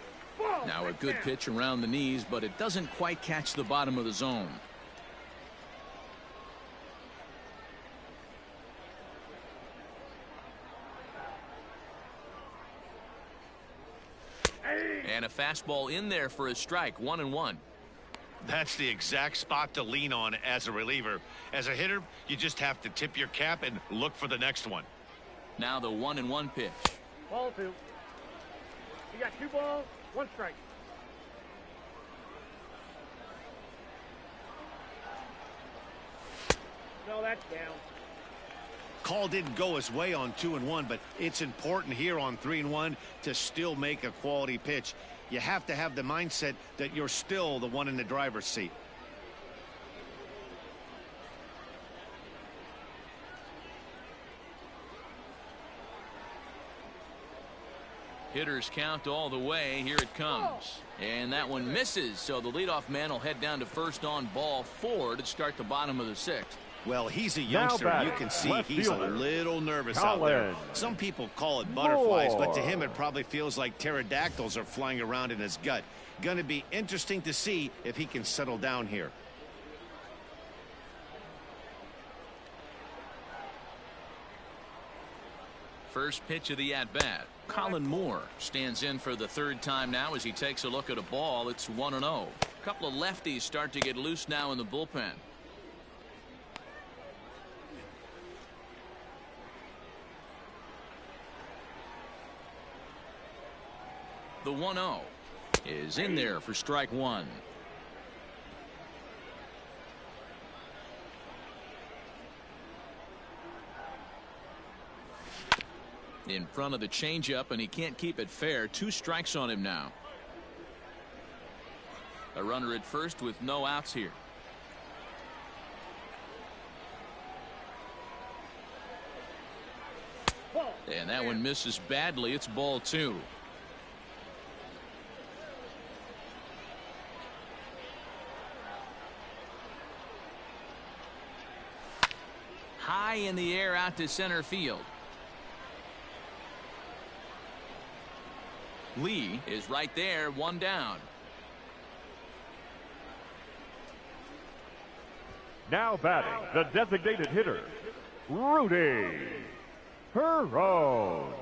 Now a good pitch around the knees, but it doesn't quite catch the bottom of the zone. And a fastball in there for a strike, 1-1. That's the exact spot to lean on as a reliever. As a hitter, you just have to tip your cap and look for the next one. Now the 1-1 pitch. Ball two. You got 2 balls, 1 strike. No, that's down. Call didn't go his way on 2-1, but it's important here on 3-1 to still make a quality pitch. You have to have the mindset that you're still the one in the driver's seat. Hitters count all the way. Here it comes. And that one misses, so the leadoff man will head down to first on ball 4 to start the bottom of the 6th. Well, he's a youngster. batting, You can see left he's a fielder, little nervous out there. Colin Some people call it butterflies, but to Moore. him it probably feels like pterodactyls are flying around in his gut. Going to be interesting to see if he can settle down here. First pitch of the at-bat. Colin Moore stands in for the 3rd time now as he takes a look at a ball. It's 1-0. A couple of lefties start to get loose now in the bullpen. The 1-0 is in there for strike 1. In front of the changeup, and he can't keep it fair. 2 strikes on him now. A runner at first with no outs here. And that one misses badly. It's ball 2. High in the air out to center field. Lee is right there, 1 down. Now batting, the designated hitter, Rudy Herron.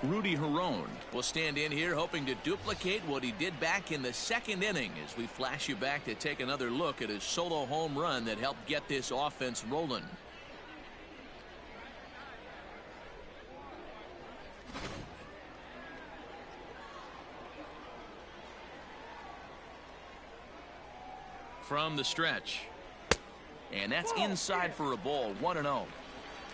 Rudy Herron will stand in here hoping to duplicate what he did back in the 2nd inning as we flash you back to take another look at his solo home run that helped get this offense rolling. From the stretch. And that's inside for a ball, 1-0.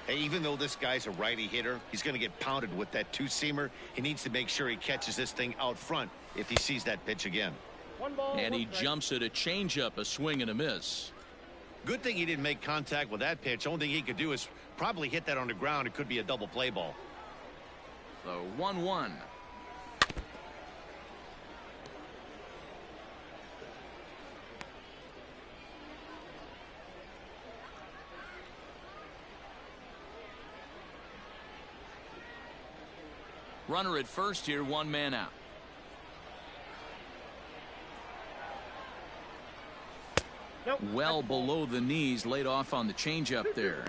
Hey, even though this guy's a righty hitter, he's going to get pounded with that 2-seamer. He needs to make sure he catches this thing out front if he sees that pitch again. 1 ball, And 1 he strike. jumps at a changeup, a swing and a miss. Good thing he didn't make contact with that pitch. Only thing he could do is probably hit that on the ground. It could be a double play ball. The 1-1. Runner at first here, 1 man out. Nope. Well below the knees, laid off on the changeup there.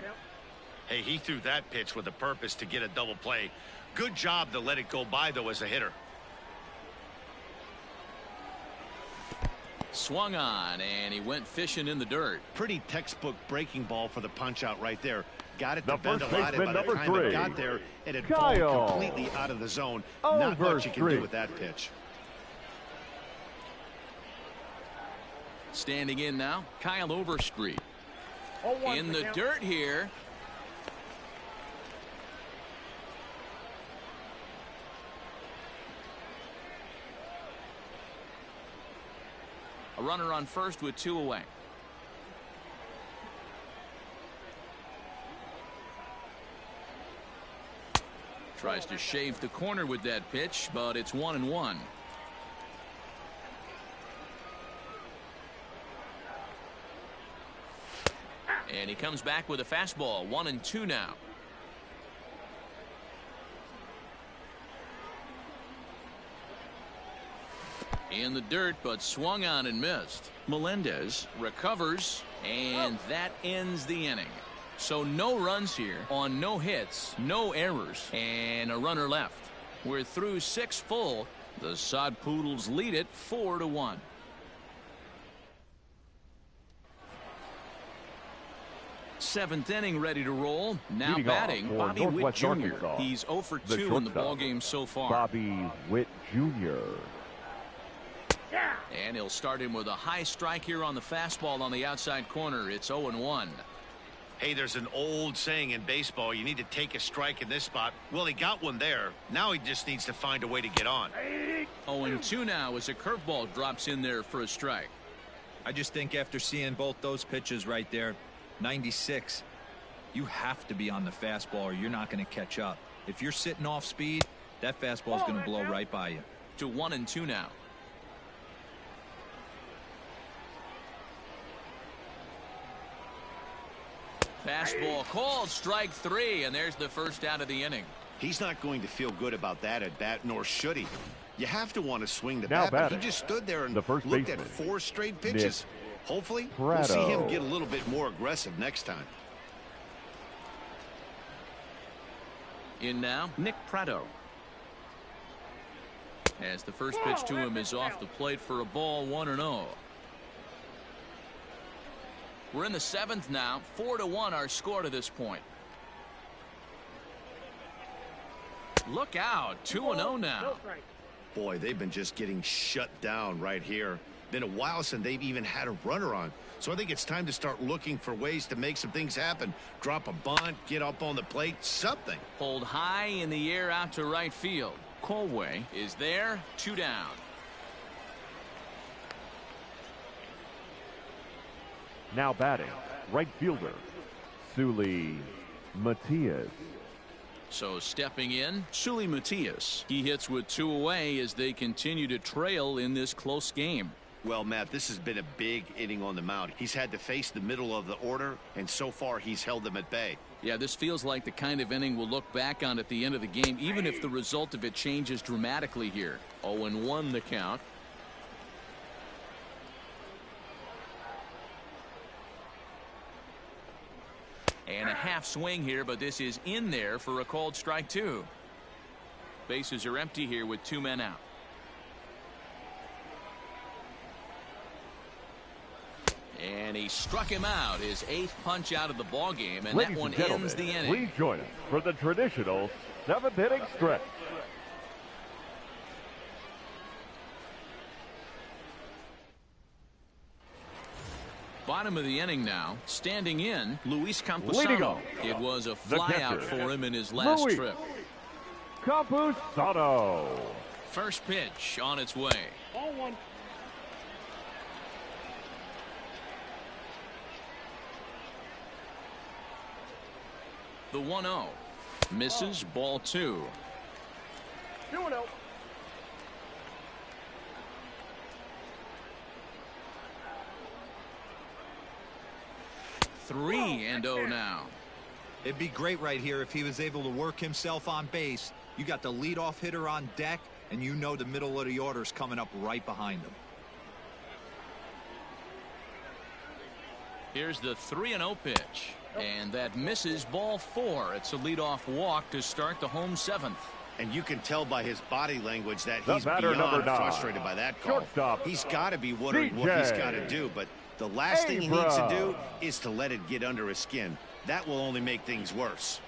Hey, he threw that pitch with a purpose to get a double play. Good job to let it go by, though, as a hitter. Swung on, and he went fishing in the dirt. Pretty textbook breaking ball for the punch out right there. Got it The to bend a first lot, and by baseman, the number time it 3, got there, it had Kyle. fallen completely out of the zone. Not much you can do Overstreet. with that pitch. Standing in now, Kyle Overstreet. 0-1 In for the count. dirt here. A runner on first with 2 away. Tries to shave the corner with that pitch, but it's 1-1. And he comes back with a fastball. 1-2 now. In the dirt, but swung on and missed. Melendez recovers, and that ends the inning. So no runs here on no hits, no errors, and a runner left. We're through 6 full. The Sod Poodles lead it 4-1. Seventh inning ready to roll. Now Leading batting, off for Bobby Witt Northwest Jr. Arkansas, He's 0 for the 2 in the shortstop, ballgame so far. Bobby Witt Jr. And he'll start him with a high strike here on the fastball on the outside corner. It's 0-1. Hey, there's an old saying in baseball, you need to take a strike in this spot. Well, he got one there. Now he just needs to find a way to get on. 0-2 now as a curveball drops in there for a strike. I just think after seeing both those pitches right there, 96, you have to be on the fastball or you're not going to catch up. If you're sitting off speed, that fastball is going to blow right by you. To 1-2 now. Fastball called, strike 3, and there's the first out of the inning. He's not going to feel good about that at bat, nor should he. You have to want to swing the Now bat, but he batting, just stood there and the first looked at baseman, 4 straight pitches. Hopefully, we'll Prado. see him get a little bit more aggressive next time. In now, Nick Prado. As the first pitch to him is off the plate for a ball, 1-0. We're in the 7th now. 4-1 our score to this point. Look out. 2-0 now. Boy, they've been just getting shut down right here. Been a while since they've even had a runner on. So I think it's time to start looking for ways to make some things happen. Drop a bunt, get up on the plate, something. Pulled high in the air out to right field. Colway is there. 2 down. Now batting, right fielder, Sully Matias. So stepping in, Sully Matias. He hits with 2 away as they continue to trail in this close game. Well, Matt, this has been a big inning on the mound. He's had to face the middle of the order, and so far he's held them at bay. Yeah, this feels like the kind of inning we'll look back on at the end of the game, even if the result of it changes dramatically here. 0-1 the count. And a half swing here, but this is in there for a called strike 2. Bases are empty here with 2 men out. And he struck him out, his 8th punch out of the ball game, and Ladies that one and gentlemen, ends the inning. please join us for the traditional 7th inning stretch. Bottom of the inning now. Standing in, Luis Leading Campusano. off, It was a the flyout catcher, for him in his last Luis trip. Campusano. First pitch on its way. Ball 1. The 1-0. Misses. Ball 2. 2-0. 3-0 now. It'd be great right here if he was able to work himself on base. You got the leadoff hitter on deck, and you know the middle of the order's coming up right behind him. Here's the 3-0 pitch. And that misses. Ball 4. It's a leadoff walk to start the home 7th. And you can tell by his body language that The he's batter, beyond number 9. frustrated by that call. Shortstop, He's got to be wondering what he's got to do, but the last thing he needs to do is to let it get under his skin. That will only make things worse.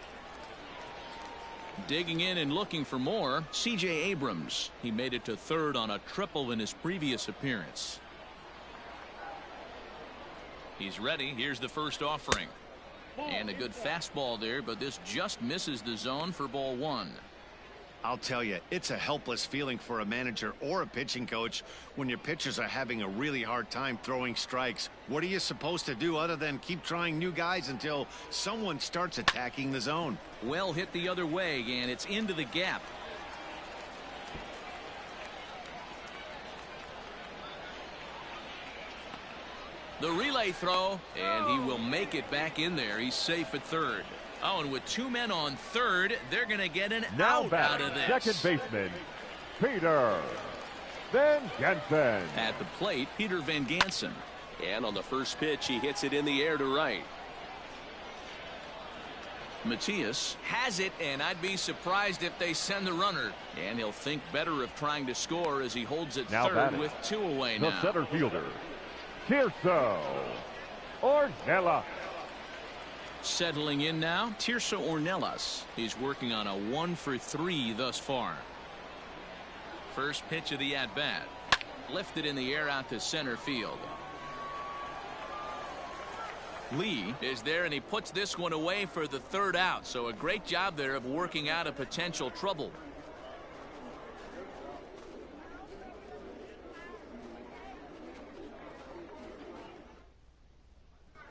Digging in and looking for more, C.J. Abrams. He made it to third on a triple in his previous appearance. He's ready. Here's the first offering. And a good fastball there, but this just misses the zone for ball 1. I'll tell you, it's a helpless feeling for a manager or a pitching coach when your pitchers are having a really hard time throwing strikes. What are you supposed to do other than keep trying new guys until someone starts attacking the zone? Well hit the other way, and it's into the gap. The relay throw, and he will make it back in there. He's safe at third. Oh, and with 2 men on third, they're going to get an out of this. Second baseman, Peter Van Gansen. At the plate, Peter Van Gansen. And on the first pitch, he hits it in the air to right. Matias has it, and I'd be surprised if they send the runner. And he'll think better of trying to score as he holds it Now third batting, with 2 away the now. center fielder, Tirso Ornella. Settling in now, Tirso Ornelas. He's working on a 1-for-3 thus far. First pitch of the at-bat. Lifted in the air out to center field. Lee is there, and he puts this one away for the third out. So a great job there of working out a potential trouble.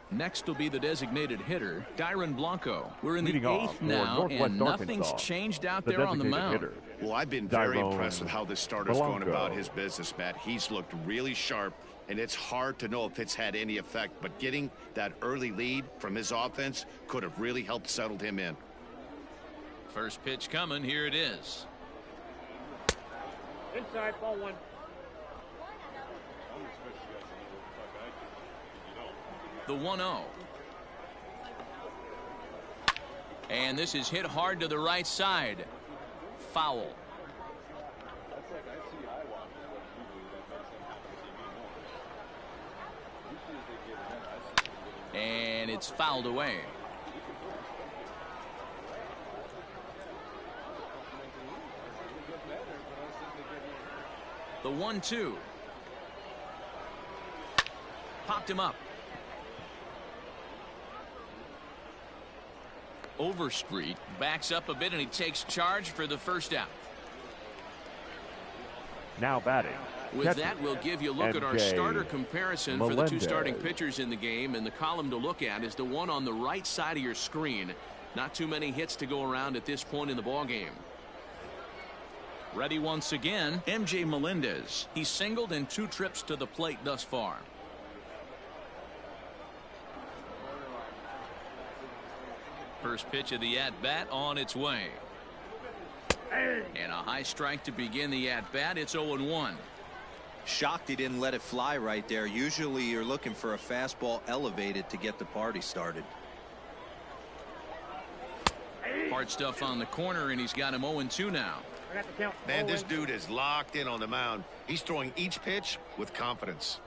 Next will be the designated hitter, Dyron Blanco. We're in the 8th now, and nothing's changed out there on the mound. Hitter. Well, I've been very impressed with how this starter's going about his business, Matt. He's looked really sharp, and it's hard to know if it's had any effect. But getting that early lead from his offense could have really helped settle him in. First pitch coming. Here it is. Inside, ball 1. The 1-0. And this is hit hard to the right side. Foul. And it's fouled away. The 1-2. Popped him up. Overstreet backs up a bit, and he takes charge for the first out. Now batting. With that, we'll give you a look at our starter comparison for the 2 starting pitchers in the game. And the column to look at is the one on the right side of your screen. Not too many hits to go around at this point in the ballgame. Ready once again, MJ Melendez. He's singled in 2 trips to the plate thus far. First pitch of the at-bat on its way. And a high strike to begin the at-bat. It's 0-1. Shocked he didn't let it fly right there. Usually you're looking for a fastball elevated to get the party started. Hard stuff on the corner, and he's got him 0-2 now. Man, this dude is locked in on the mound. He's throwing each pitch with confidence.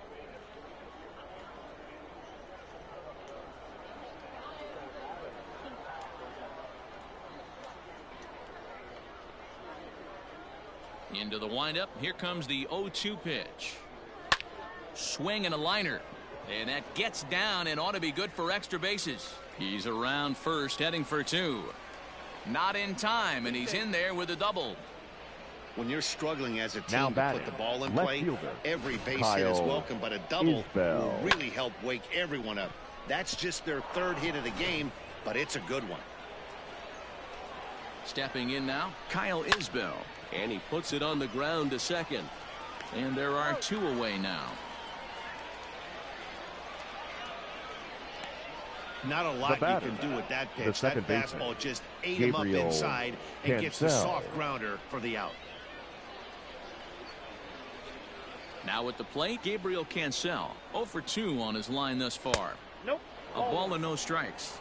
Into the windup. Here comes the 0-2 pitch. Swing and a liner. And that gets down and ought to be good for extra bases. He's around first, heading for 2. Not in time, and he's in there with a double. When you're struggling as a Now team to batting, put the ball in left play, fielder, every base hit is welcome, but a double will Isbell. really help wake everyone up. That's just their 3rd hit of the game, but it's a good one. Stepping in now, Kyle Isbell. And he puts it on the ground to second. And there are 2 away now. Not a lot you can do with that pitch. That fastball just ate him up inside and gets the soft grounder for the out. Now at the plate, Gabriel Cancel. 0 for 2 on his line thus far. Nope. A ball and no strikes.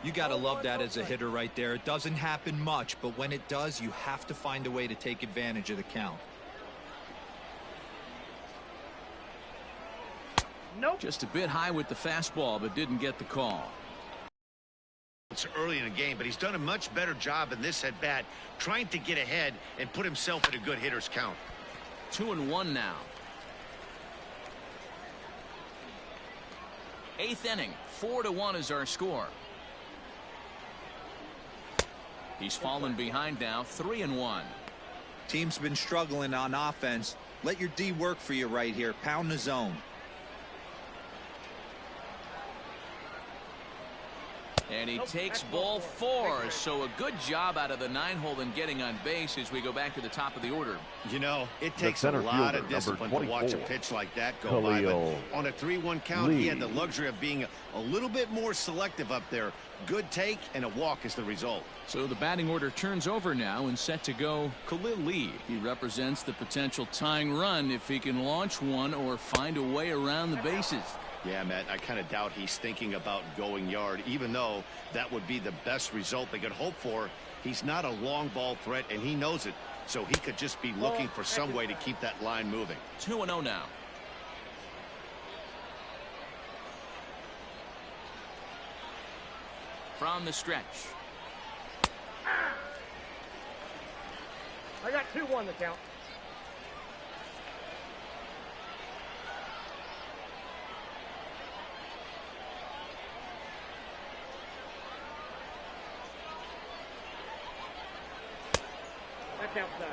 You got to love that as a hitter right there. It doesn't happen much, but when it does, you have to find a way to take advantage of the count. Nope. Just a bit high with the fastball, but didn't get the call. It's early in the game, but he's done a much better job in this at bat, trying to get ahead and put himself in a good hitter's count. 2-1 now. 8th inning, 4-1 is our score. He's fallen behind now, 3-1. Team's been struggling on offense. Let your D work for you right here. Pound the zone. And he takes ball 4, so a good job out of the 9-hole in getting on base as we go back to the top of the order. You know, it takes a lot of discipline to watch a pitch like that go by, but on a 3-1 count, he had the luxury of being a little bit more selective up there. Good take and a walk is the result. So the batting order turns over now and set to go Khalil Lee. He represents the potential tying run if he can launch one or find a way around the bases. Yeah, Matt, I kind of doubt he's thinking about going yard, even though that would be the best result they could hope for. He's not a long ball threat, and he knows it, so he could just be looking for some way to keep that line moving. 2-0 now. From the stretch. I got 2-1 the count. That's outside.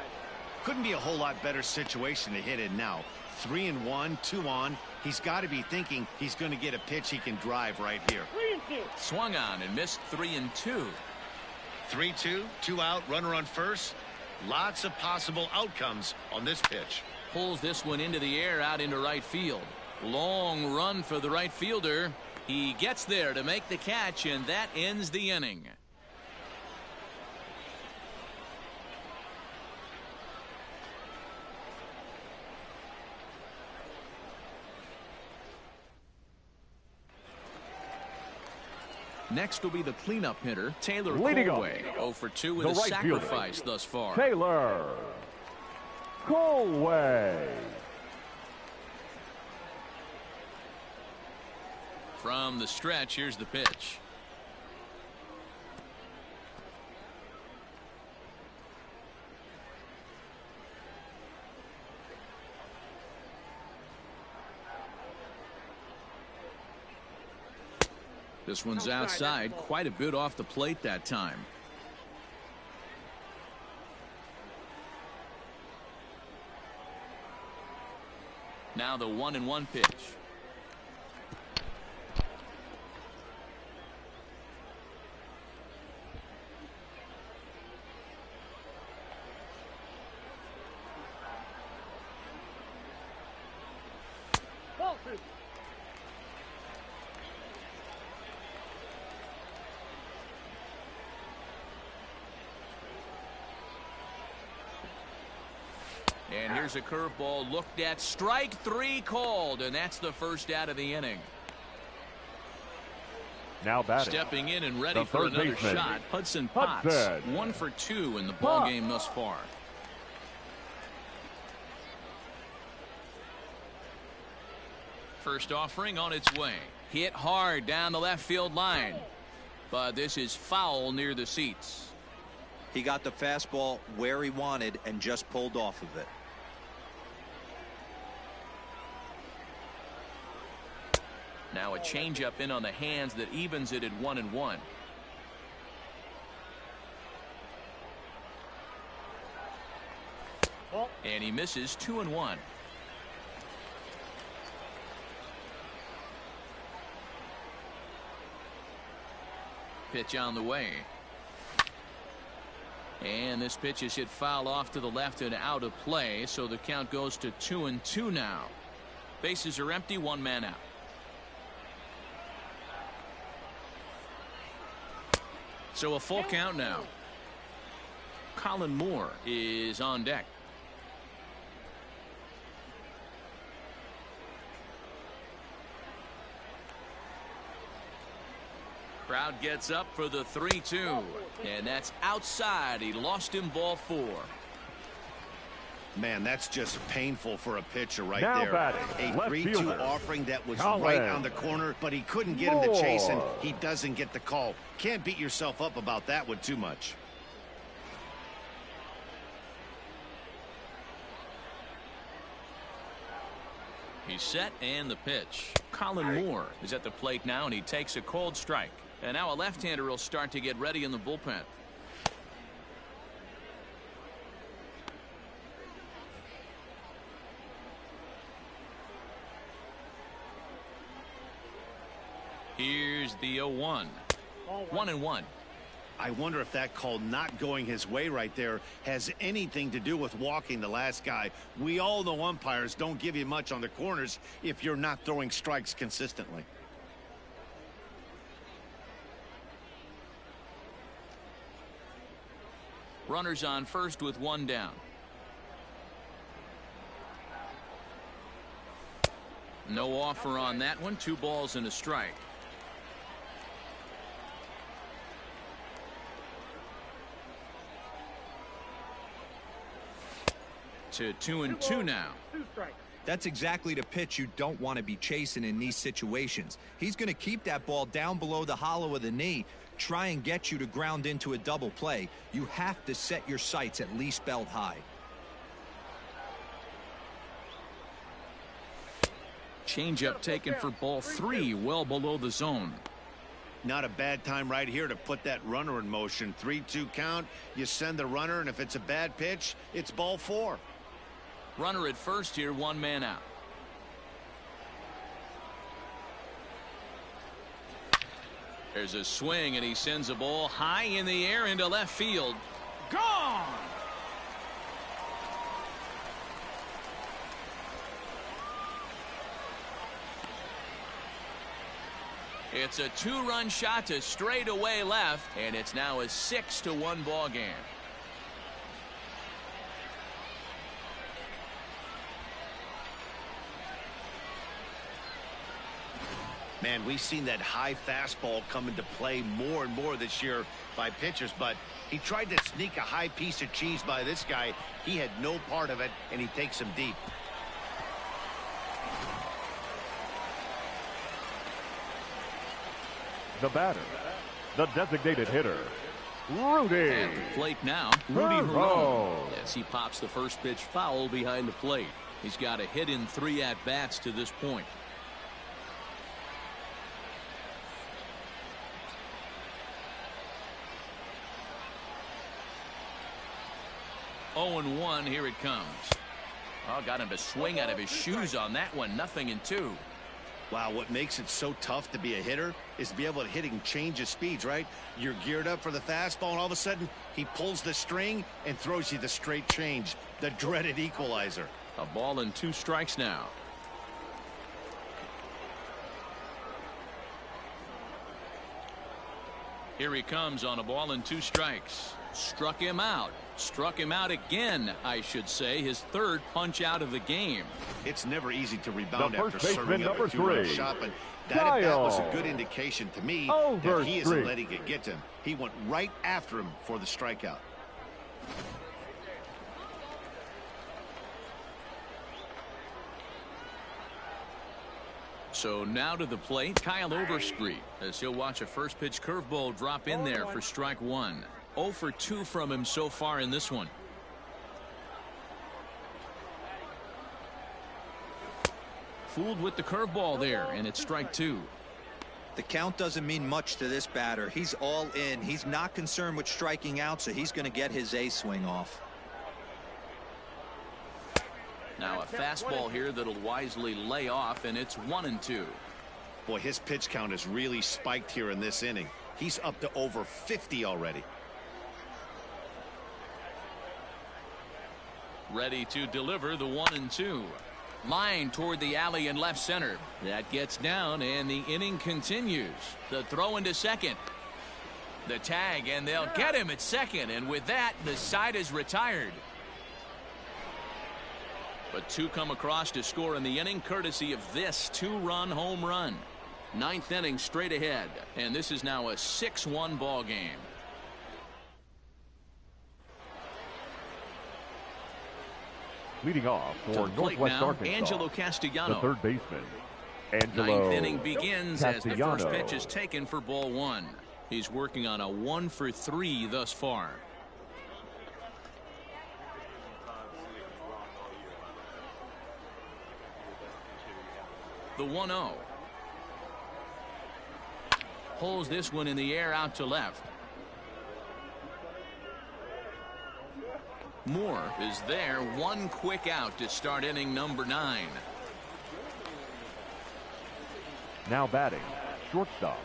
Couldn't be a whole lot better situation to hit in now. 3-1, 2 on. He's got to be thinking he's going to get a pitch he can drive right here. 3-2. Swung on and missed 3-2. 3-2, 2 out, runner on first. Lots of possible outcomes on this pitch. Pulls this one into the air out into right field. Long run for the right fielder. He gets there to make the catch, and that ends the inning. Next will be the cleanup hitter, Taylor Colway. 0 for 2 with a sacrifice thus far. Taylor Colway. From the stretch, here's the pitch. This one's outside, quite a bit off the plate that time. Now the 1-1 pitch. Ball 2. And here's a curveball looked at. Strike 3 called, and that's the first out of the inning. Now batting. Stepping in and ready the for another baseman, shot. Hudson Potts. 1 for 2 in the ball game thus far. First offering on its way. Hit hard down the left field line. But this is foul near the seats. He got the fastball where he wanted and just pulled off of it. Now a changeup in on the hands that evens it at 1-1. And he misses 2-1. Pitch on the way. And this pitch is hit foul off to the left and out of play, so the count goes to 2-2 now. Bases are empty, one man out. So a full count now. Colin Moore is on deck. Crowd gets up for the 3-2, and that's outside. He lost him, ball 4. Man, that's just painful for a pitcher right now there. Batting, a 3-2 offering that was Colin. right on the corner, but he couldn't get him to chase, and he doesn't get the call. Can't beat yourself up about that one too much. He's set, and the pitch. Colin Moore is at the plate now, and he takes a cold strike. And now a left-hander will start to get ready in the bullpen. Here's the 0-1. 1-1. I wonder if that call not going his way right there has anything to do with walking the last guy. We all know umpires don't give you much on the corners if you're not throwing strikes consistently. Runners on first with one down. No offer on that one. 2 balls and a strike. To 2-2 now. That's exactly the pitch you don't want to be chasing in these situations. He's going to keep that ball down below the hollow of the knee, try and get you to ground into a double play. You have to set your sights at least belt high. Changeup taken for ball 3, well below the zone. Not a bad time right here to put that runner in motion. 3-2 count. You send the runner, and if it's a bad pitch, it's ball 4. Runner at first here, one man out. There's a swing, and he sends a ball high in the air into left field. Gone! It's a 2-run shot to straightaway left, and it's now a 6-1 ball game. Man, we've seen that high fastball come into play more and more this year by pitchers, but he tried to sneak a high piece of cheese by this guy. He had no part of it, and he takes him deep. The batter, the designated hitter, Rudy. At the plate now, Rudy Herrera. As he pops the first pitch foul behind the plate. He's got a hit in 3 at-bats to this point. Oh, 0-1, here it comes. Oh, got him to swing out of his shoes on that one. 0-2. Wow, what makes it so tough to be a hitter is to be able to hit and change his speeds, right? You're geared up for the fastball, and all of a sudden, he pulls the string and throws you the straight change, the dreaded equalizer. A ball and 2 strikes now. Here he comes on a ball and 2 strikes. Struck him out. Struck him out again, I should say. His 3rd punch out of the game. It's never easy to rebound The after first serving baseman, up a number 2-run 3, shot, but that was a good indication to me that he isn't letting it get to him. He went right after him for the strikeout. So now to the plate, Kyle Overstreet, as he'll watch a first pitch curveball drop in there for strike 1. 0 for 2 from him so far in this one. Fooled with the curveball there, and it's strike 2. The count doesn't mean much to this batter. He's all in. He's not concerned with striking out, so he's going to get his A swing off. Now a fastball here that'll wisely lay off, and it's 1-2. Boy, his pitch count has really spiked here in this inning. He's up to over 50 already. ready to deliver the 1-2. Line toward the alley in left center. That gets down, and the inning continues. The throw into second. The tag, and they'll get him at second, and with that, the side is retired. But two come across to score in the inning, courtesy of this two-run home run. Ninth inning straight ahead, and this is now a 6-1 ball game. Leading off for Northwest now, Arkansas, Angelo Castellano. the third baseman, Angelo Ninth inning begins as the Castellano. first pitch is taken for ball one. He's working on a 1-for-3 thus far. The 1-0. Pulls this one in the air out to left. Moore is there. One quick out to start inning number 9. Now batting, shortstop,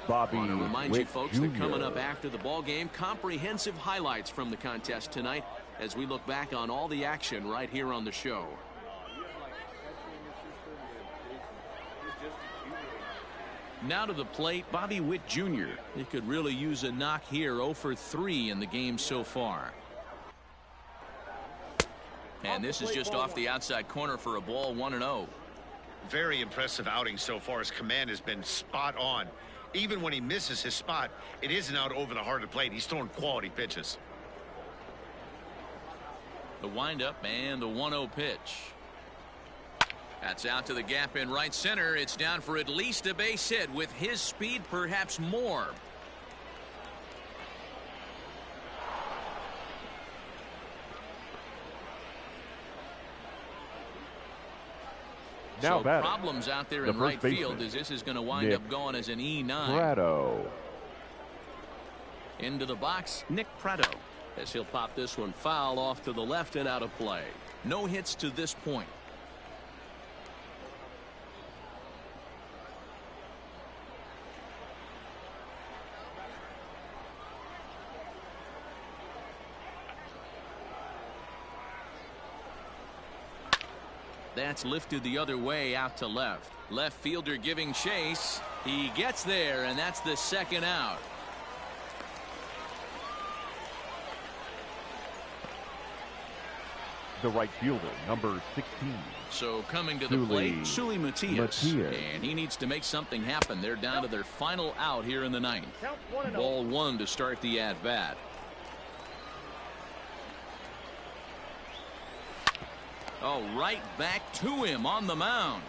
Bobby I want to remind Witt you folks Jr. that coming up after the ball game, comprehensive highlights from the contest tonight as we look back on all the action right here on the show. Now to the plate, Bobby Witt Jr. He could really use a knock here. 0-for-3 in the game so far. And this is just off the outside corner for a ball. 1-0. Very impressive outing so far. His command has been spot on. Even when he misses his spot, it isn't out over the heart of the plate. He's throwing quality pitches. The windup and the 1-0 pitch. That's out to the gap in right center. It's down for at least a base hit. With his speed, perhaps more. Now so batting, problems out there the in right first field baseman, as this is going to wind Nick up going as an E9. Prado. Into the box, Nick Prado, as he'll pop this one foul off to the left and out of play. No hits to this point. That's lifted the other way out to left. Left fielder giving chase. He gets there, and that's the second out. The right fielder, number 16. So coming to the plate, Sully Matias. And he needs to make something happen. They're down to their final out here in the ninth. Ball one to start the at-bat. Oh, right back to him on the mound.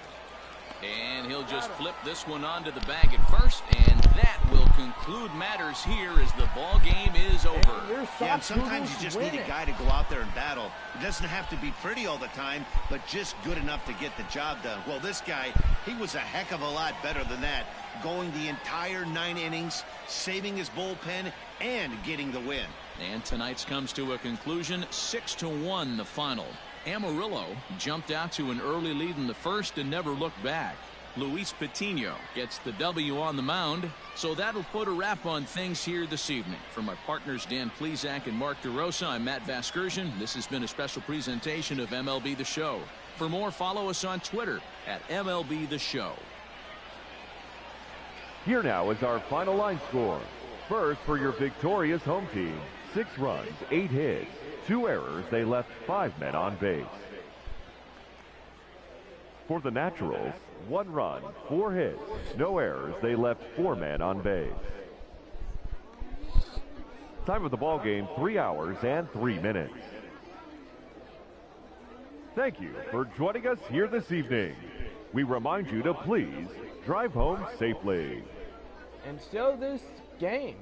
And he'll just flip this one onto the bag at first, and that will conclude matters here as the ball game is over. Yeah, and sometimes you just need a guy to go out there and battle. It doesn't have to be pretty all the time, but just good enough to get the job done. Well, this guy, he was a heck of a lot better than that, going the entire 9 innings, saving his bullpen, and getting the win. And tonight's comes to a conclusion, 6-1 the final. Amarillo jumped out to an early lead in the first and never looked back. Luis Patino gets the W on the mound, so that'll put a wrap on things here this evening. For my partners Dan Plesac and Mark DeRosa, I'm Matt Vasgersian. This has been a special presentation of MLB The Show. For more, follow us on Twitter at MLB The Show. Here now is our final line score. First, for your victorious home team, 6 runs, 8 hits, 2 errors. They left 5 men on base. For the Naturals, 1 run, 4 hits, no errors. They left 4 men on base. Time of the ball game, 3 hours and 3 minutes. Thank you for joining us here this evening. We remind you to please drive home safely. And so this game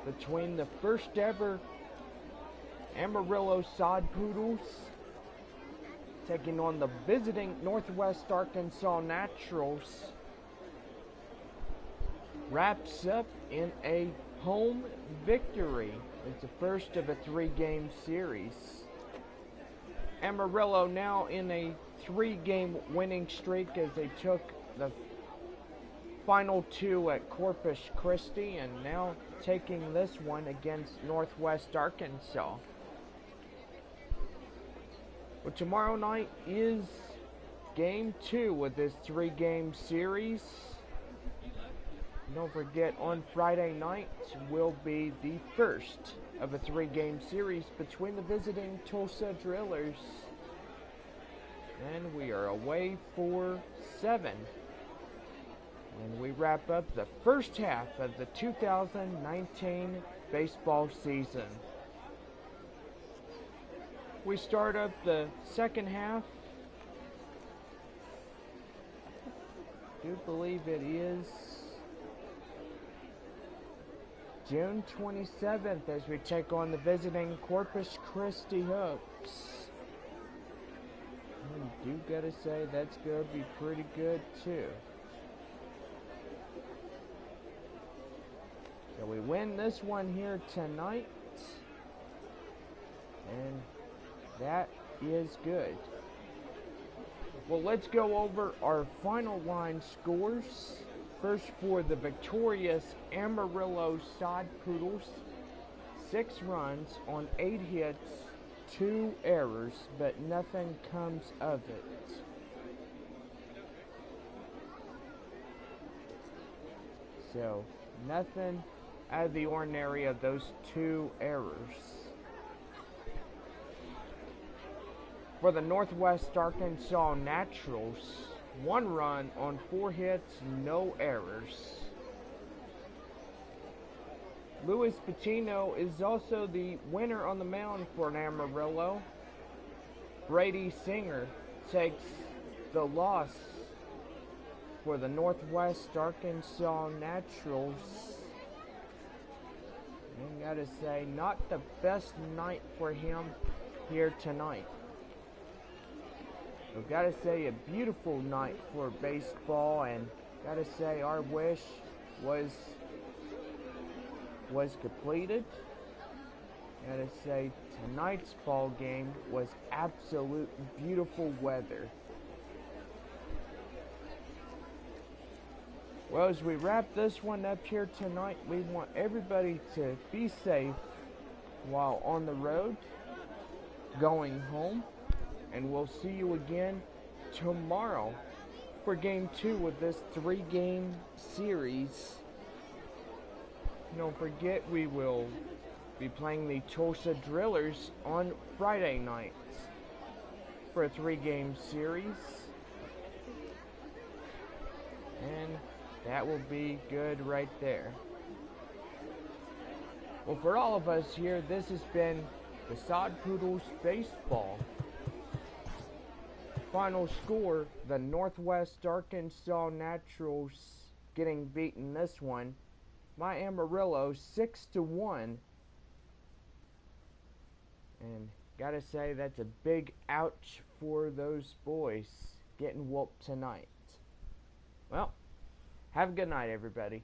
between the first ever Amarillo Sod Poodles taking on the visiting Northwest Arkansas Naturals wraps up in a home victory. It's the first of a 3-game series. Amarillo now in a 3-game winning streak as they took the final 2 at Corpus Christi and now taking this one against Northwest Arkansas. Well, tomorrow night is game 2 of this 3-game series. Don't forget, on Friday night will be the first of a 3-game series between the visiting Tulsa Drillers. And we are away for 7. And we wrap up the first half of the 2019 baseball season. We start up the second half. I do believe it is June 27th as we take on the visiting Corpus Christi Hopes. I do gotta say that's gonna be pretty good too. So we win this one here tonight, and that is good. Well, let's go over our final line scores. First, for the victorious Amarillo Sod Poodles, 6 runs on 8 hits, 2 errors, but nothing comes of it. So, nothing out of the ordinary of those 2 errors. For the Northwest Arkansas Naturals, 1 run on 4 hits, no errors. Luis Patino is also the winner on the mound for Amarillo. Brady Singer takes the loss for the Northwest Arkansas Naturals. I gotta say, not the best night for him here tonight. I've got to say, a beautiful night for baseball, and got to say our wish was completed. Got to say tonight's ball game was absolute beautiful weather. Well, as we wrap this one up here tonight, we want everybody to be safe while on the road, going home. And we'll see you again tomorrow for game 2 of this 3-game series. Don't forget, we will be playing the Tulsa Drillers on Friday night for a 3-game series. And that will be good right there. Well, for all of us here, this has been the Sod Poodles Baseball. Final score, the Northwest Arkansas Naturals getting beaten this one by Amarillo 6-1. And gotta say, that's a big ouch for those boys getting whooped tonight. Well, have a good night, everybody.